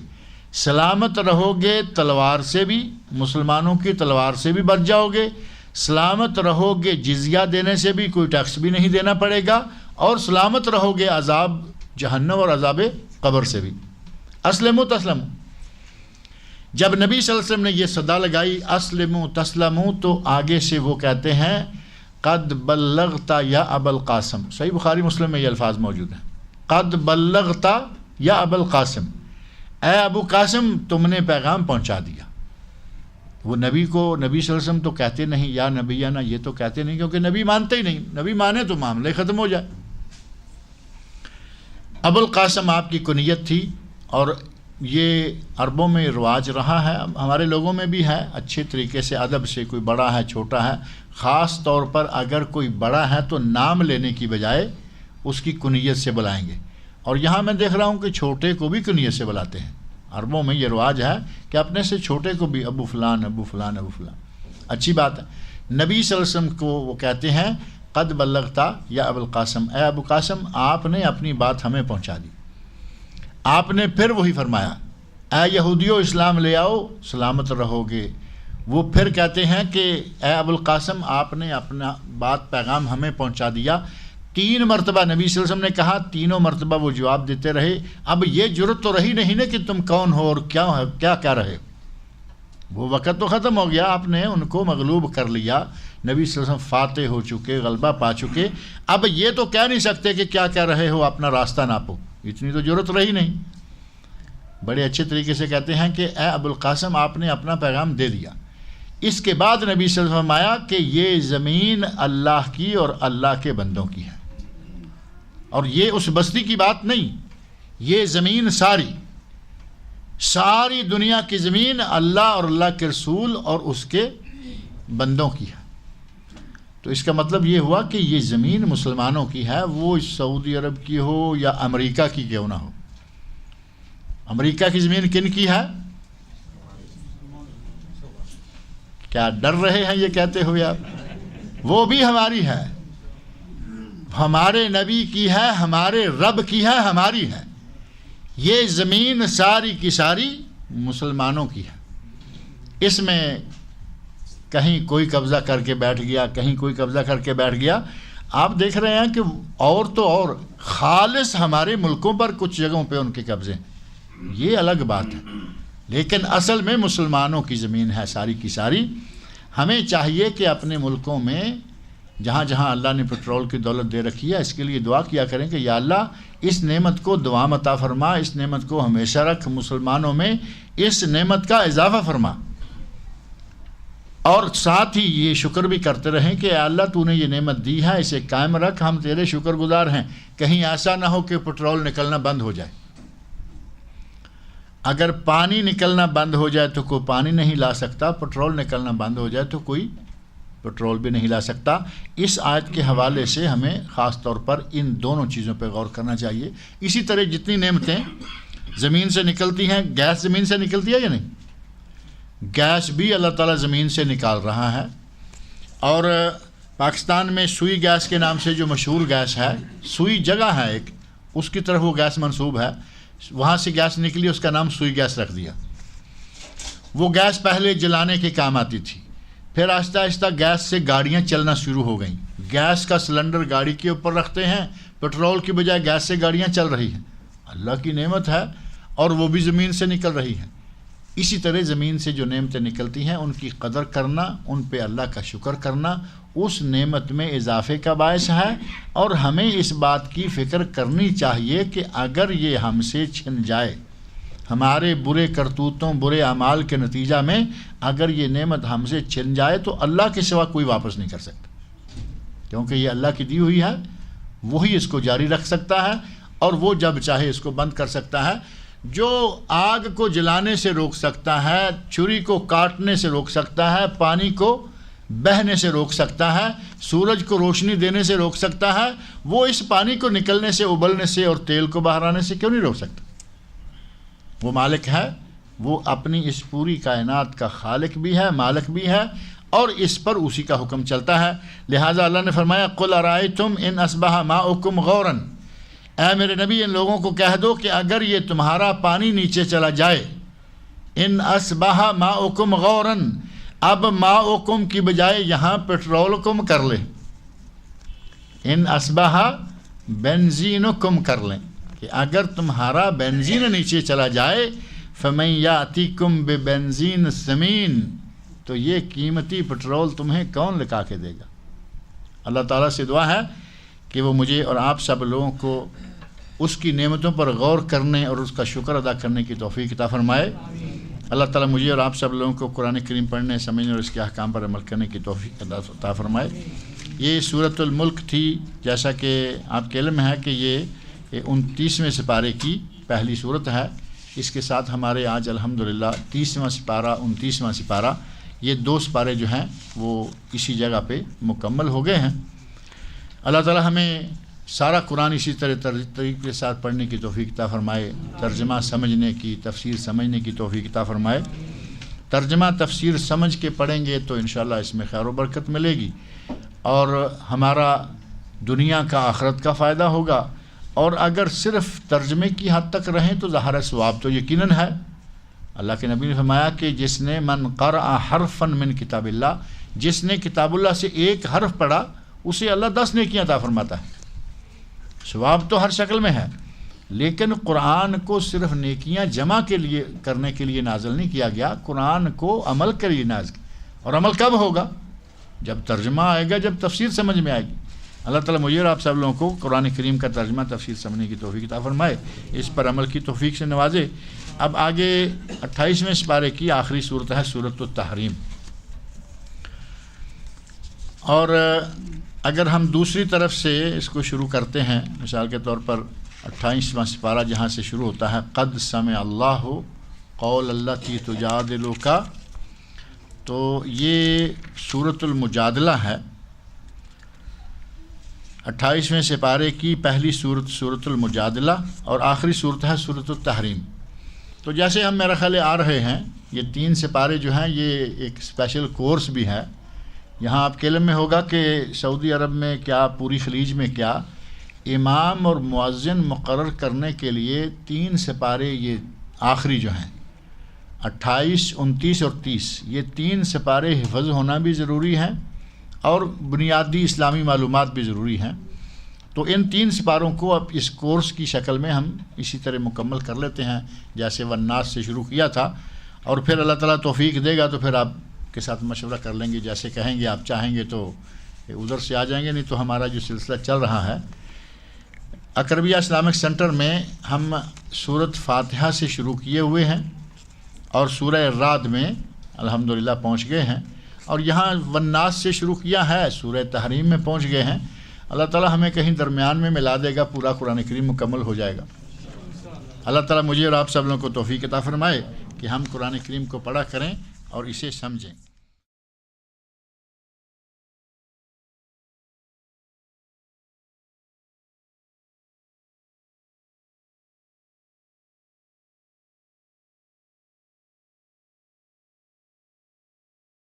سلامت رہو گے تلوار سے بھی، مسلمانوں کی تلوار سے بھی بچ جاؤ گے، سلامت رہو گے جزیہ دینے سے بھی، کوئی ٹیکس بھی نہیں دینا پڑے گا، اور سلامت رہو گے عذاب جہنم اور عذاب قبر سے بھی۔ اسلموا تسلموا۔ جب نبی صلی اللہ علیہ وسلم نے یہ صدا لگائی اسلموا تسلموا، تو آگے سے وہ کہتے ہیں قد بلغت یا ابا القاسم، صحیح بخاری مسلم میں یہ الفاظ موجود ہیں، قد بلغت یا ابا القاسم، اے ابو قاسم تم نے پیغام پہنچا دیا۔ وہ نبی کو نبی صلی اللہ علیہ وسلم تو کہتے نہیں، یا نبیانہ یہ تو کہتے نہیں، کیونکہ نبی مانتے ہی نہیں، نبی مانے تو معاملے ختم ہو جائے۔ ابو القاسم آپ کی کنیت تھی، اور یہ عربوں میں رواج رہا ہے، ہمارے لوگوں میں بھی ہے، اچھے طریقے سے ادب سے، کوئی بڑا ہے چھوٹا ہے، خاص طور پر اگر کوئی بڑا ہے تو نام لینے کی بجائے اس کی کنیت سے بلائیں گے، اور یہاں میں دیکھ رہا ہوں کہ چھوٹے کو بھی کنیت سے بلاتے ہیں۔ عربوں میں یہ رواج ہے کہ اپنے سے چھوٹے کو بھی ابو فلان ابو فلان ابو فلان، اچھی بات ہے۔ نبی صلی اللہ علیہ وسلم کو وہ کہتے ہیں قد بلغتا یا ابو القاسم، اے ابو قاسم آپ نے اپنی بات ہمیں پہنچا دی۔ آپ نے پھر وہی فرمایا اے یہودیو اسلام لے آؤ سلامت رہو گے۔ وہ پھر کہتے ہیں کہ اے ابو القاسم آپ نے اپنا بات پیغام ہمیں پہنچا دیا۔ 3 مرتبہ نبی صلی اللہ علیہ وسلم نے کہا، تینوں مرتبہ وہ جواب دیتے رہے۔ اب یہ جرت تو رہی نہیں نا کہ تم کون ہو اور کیا کیا رہے، وہ وقت تو ختم ہو گیا، آپ نے ان کو مغلوب کر لیا، نبی صلی اللہ علیہ وسلم فاتح ہو چکے، غلبہ پا چکے۔ اب یہ تو کہہ نہیں سکتے کہ کیا کیا رہے ہو، اپنا راستہ ناپو، اتنی تو جرت رہی نہیں۔ بڑے اچھے طریقے سے کہتے ہیں کہ اے ابو القاسم آپ نے اپنا پیغام دے دیا۔ اس کے بعد نبی صلی اللہ علیہ وسلم فرمایا کہ یہ زمین اللہ کی اور اللہ کے بندوں کی ہے، اور یہ اس بستی کی بات نہیں، یہ زمین ساری دنیا کی زمین اللہ اور اللہ کے رسول اور اس کے بندوں کی ہے۔ تو اس کا مطلب یہ ہوا کہ یہ زمین مسلمانوں کی ہے، وہ سعودی عرب کی ہو یا امریکہ کی کیوں نہ ہو۔ امریکہ کی زمین کن کی ہے؟ کیا ڈر رہے ہیں یہ کہتے ہوئے آپ؟ وہ بھی ہماری ہے، ہمارے نبی کی ہے، ہمارے رب کی ہے، ہماری ہے۔ یہ زمین ساری کی ساری مسلمانوں کی ہے، اس میں کہیں کوئی قبضہ کر کے بیٹھ گیا، کہیں کوئی قبضہ کر کے بیٹھ گیا۔ آپ دیکھ رہے ہیں کہ اور تو اور خالص ہمارے ملکوں پر کچھ جگہوں پہ ان کے قبضے ہیں، یہ الگ بات ہے، لیکن اصل میں مسلمانوں کی زمین ہے ساری کی ساری۔ ہمیں چاہیے کہ اپنے ملکوں میں جہاں جہاں اللہ نے پیٹرول کی دولت دے رکھی ہے، اس کے لیے دعا کیا کریں کہ یا اللہ اس نعمت کو دوام عطا فرما، اس نعمت کو ہمیشہ رکھ، مسلمانوں میں اس نعمت کا اضافہ فرما، اور ساتھ ہی یہ شکر بھی کرتے رہیں کہ اے اللہ تو نے یہ نعمت دی ہے، اسے قائم رکھ، ہم تیرے شکر گزار ہیں۔ کہیں ایسا نہ ہو کہ پیٹرول نکلنا بند ہو جائے۔ اگر پانی نکلنا بند ہو جائے تو کوئی پانی نہیں لا سکتا، پیٹرول نکلنا بند ہو جائے تو کوئی پیٹرول بھی نہیں لا سکتا۔ اس آیت کے حوالے سے ہمیں خاص طور پر ان دونوں چیزوں پہ غور کرنا چاہیے۔ اسی طرح جتنی نعمتیں زمین سے نکلتی ہیں، گیس زمین سے نکلتی ہے یا نہیں؟ گیس بھی اللہ تعالیٰ زمین سے نکال رہا ہے، اور پاکستان میں سوئی گیس کے نام سے جو مشہور گیس ہے، سوئی جگہ ہے ایک، اس کی طرف وہ گیس منسوب ہے، وہاں سے گیس نکلی، اس کا نام سوئی گیس رکھ دیا۔ وہ گیس پہلے جلانے کے کام آتی تھی، پھر آہستہ آہستہ گیس سے گاڑیاں چلنا شروع ہو گئیں، گیس کا سلنڈر گاڑی کے اوپر رکھتے ہیں، پیٹرول کی بجائے گیس سے گاڑیاں چل رہی ہیں۔ اللہ کی نعمت ہے، اور وہ بھی زمین سے نکل رہی ہے۔ اسی طرح زمین سے جو نعمتیں نکلتی ہیں ان کی قدر کرنا، ان پہ اللہ کا شکر کرنا اس نعمت میں اضافے کا باعث ہے، اور ہمیں اس بات کی فکر کرنی چاہیے کہ اگر یہ ہم سے چھن جائے، ہمارے برے کرتوتوں برے اعمال کے نتیجہ میں اگر یہ نعمت ہم سے چھن جائے تو اللہ کے سوا کوئی واپس نہیں کر سکتا، کیونکہ یہ اللہ کی دی ہوئی ہے، وہی اس کو جاری رکھ سکتا ہے، اور وہ جب چاہے اس کو بند کر سکتا ہے۔ جو آگ کو جلانے سے روک سکتا ہے، چھری کو کاٹنے سے روک سکتا ہے، پانی کو بہنے سے روک سکتا ہے، سورج کو روشنی دینے سے روک سکتا ہے، وہ اس پانی کو نکلنے سے، ابلنے سے اور تیل کو باہر آنے سے کیوں نہیں روک سکتا؟ وہ مالک ہے، وہ اپنی اس پوری کائنات کا خالق بھی ہے، مالک بھی ہے، اور اس پر اسی کا حکم چلتا ہے۔ لہٰذا اللہ نے فرمایا قُلْ أَرَأَيْتُمْ إِنْ أَصْبَحَ مَاؤُكُمْ غَوْرًا، اے میرے نبی ان لوگوں کو کہہ دو کہ اگر یہ تمہارا پانی نیچے چلا جائے، ان اصبح ماؤکم غورن، اب ماؤکم کی بجائے یہاں پیٹرولکم کر لیں، ان اصبح بنزینکم کر لیں، کہ اگر تمہارا بنزین نیچے چلا جائے، فمن یاتیکم ببنزین ثمین، تو یہ قیمتی پیٹرول تمہیں کون لکا کے دے گا؟ اللہ تعالیٰ سے دعا ہے کہ وہ مجھے اور آپ سب لوگوں کو اس کی نعمتوں پر غور کرنے اور اس کا شکر ادا کرنے کی توفیق عطا فرمائے۔ اللہ تعالیٰ مجھے اور آپ سب لوگوں کو قرآن کریم پڑھنے، سمجھنے اور اس کے احکام پر عمل کرنے کی توفیق عطا فرمائے۔ یہ سورۃ الملک تھی، جیسا کہ آپ کے علم ہے کہ یہ 29ویں سپارے کی پہلی صورت ہے۔ اس کے ساتھ ہمارے آج الحمدللہ 30واں سپارہ 29واں سپارہ، یہ 2 سپارے جو ہیں وہ اسی جگہ پہ مکمل ہو گئے ہیں۔ اللہ تعالیٰ ہمیں سارا قرآن اسی طریقے کے ساتھ پڑھنے کی توفیق عطا فرمائے، ترجمہ سمجھنے کی، تفسیر سمجھنے کی توفیق عطا فرمائے۔ ترجمہ تفسیر سمجھ کے پڑھیں گے تو انشاءاللہ اس میں خیر و برکت ملے گی اور ہمارا دنیا کا آخرت کا فائدہ ہوگا۔ اور اگر صرف ترجمے کی حد تک رہیں تو ظاہر ثواب تو یقیناً ہے۔ اللہ کے نبی نے فرمایا کہ جس نے من قرأ حرفا من کتاب اللہ، جس نے کتاب اللہ سے ایک حرف پڑھا اسے اللہ 10 نیکیاں عطا فرماتا ہے۔ ثواب تو ہر شکل میں ہے، لیکن قرآن کو صرف نیکیاں جمع کرنے کے لیے نازل نہیں کیا گیا، قرآن کو عمل کے لیے نازل کیا۔ اور عمل کب ہوگا؟ جب ترجمہ آئے گا، جب تفسیر سمجھ میں آئے گی۔ اللہ تعالیٰ مجھے اور آپ سب لوگوں کو قرآن کریم کا ترجمہ تفسیر سمجھنے کی توفیق عطا فرمائے، اس پر عمل کی توفیق سے نوازے۔ اب آگے 28ویں سپارے کی آخری صورت ہے سورۃ التحریم۔ اور اگر ہم دوسری طرف سے اس کو شروع کرتے ہیں، مثال کے طور پر 28واں سپارہ جہاں سے شروع ہوتا ہے قد سمع اللہ قول التی تجادلک، تو یہ سورۃ المجادلہ ہے۔ 28ویں سپارے کی پہلی صورت سورۃ المجادلہ اور آخری صورت ہے سورۃ التحریم۔ تو جیسے ہم میرا خیال آ رہے ہیں، یہ 3 سپارے جو ہیں یہ ایک اسپیشل کورس بھی ہے۔ یہاں آپ کے علم میں ہوگا کہ سعودی عرب میں کیا، پوری خلیج میں کیا، امام اور مؤذن مقرر کرنے کے لیے 3 سپارے یہ آخری جو ہیں 28، 29 اور 30، یہ 3 سپارے حفظ ہونا بھی ضروری ہے اور بنیادی اسلامی معلومات بھی ضروری ہیں۔ تو ان 3 سپاروں کو اب اس کورس کی شکل میں ہم اسی طرح مکمل کر لیتے ہیں جیسے والناس سے شروع کیا تھا، اور پھر اللہ تعالیٰ توفیق دے گا تو پھر آپ کے ساتھ مشورہ کر لیں گے، جیسے کہیں گے، آپ چاہیں گے تو ادھر سے آ جائیں گے، نہیں تو ہمارا جو سلسلہ چل رہا ہے اقربیہ اسلامک سینٹر میں ہم سورۃ فاتحہ سے شروع کیے ہوئے ہیں اور سورہ الرعد میں الحمدللہ پہنچ گئے ہیں، اور یہاں والناس سے شروع کیا ہے، سورہ تحریم میں پہنچ گئے ہیں۔ اللہ تعالیٰ ہمیں کہیں درمیان میں ملا دے گا، پورا قرآن کریم مکمل ہو جائے گا۔ اللہ تعالیٰ مجھے اور آپ سب لوگوں کو توفیق عطا فرمائے کہ ہم قرآن کریم کو پڑھا کریں اور اسے سمجھیں۔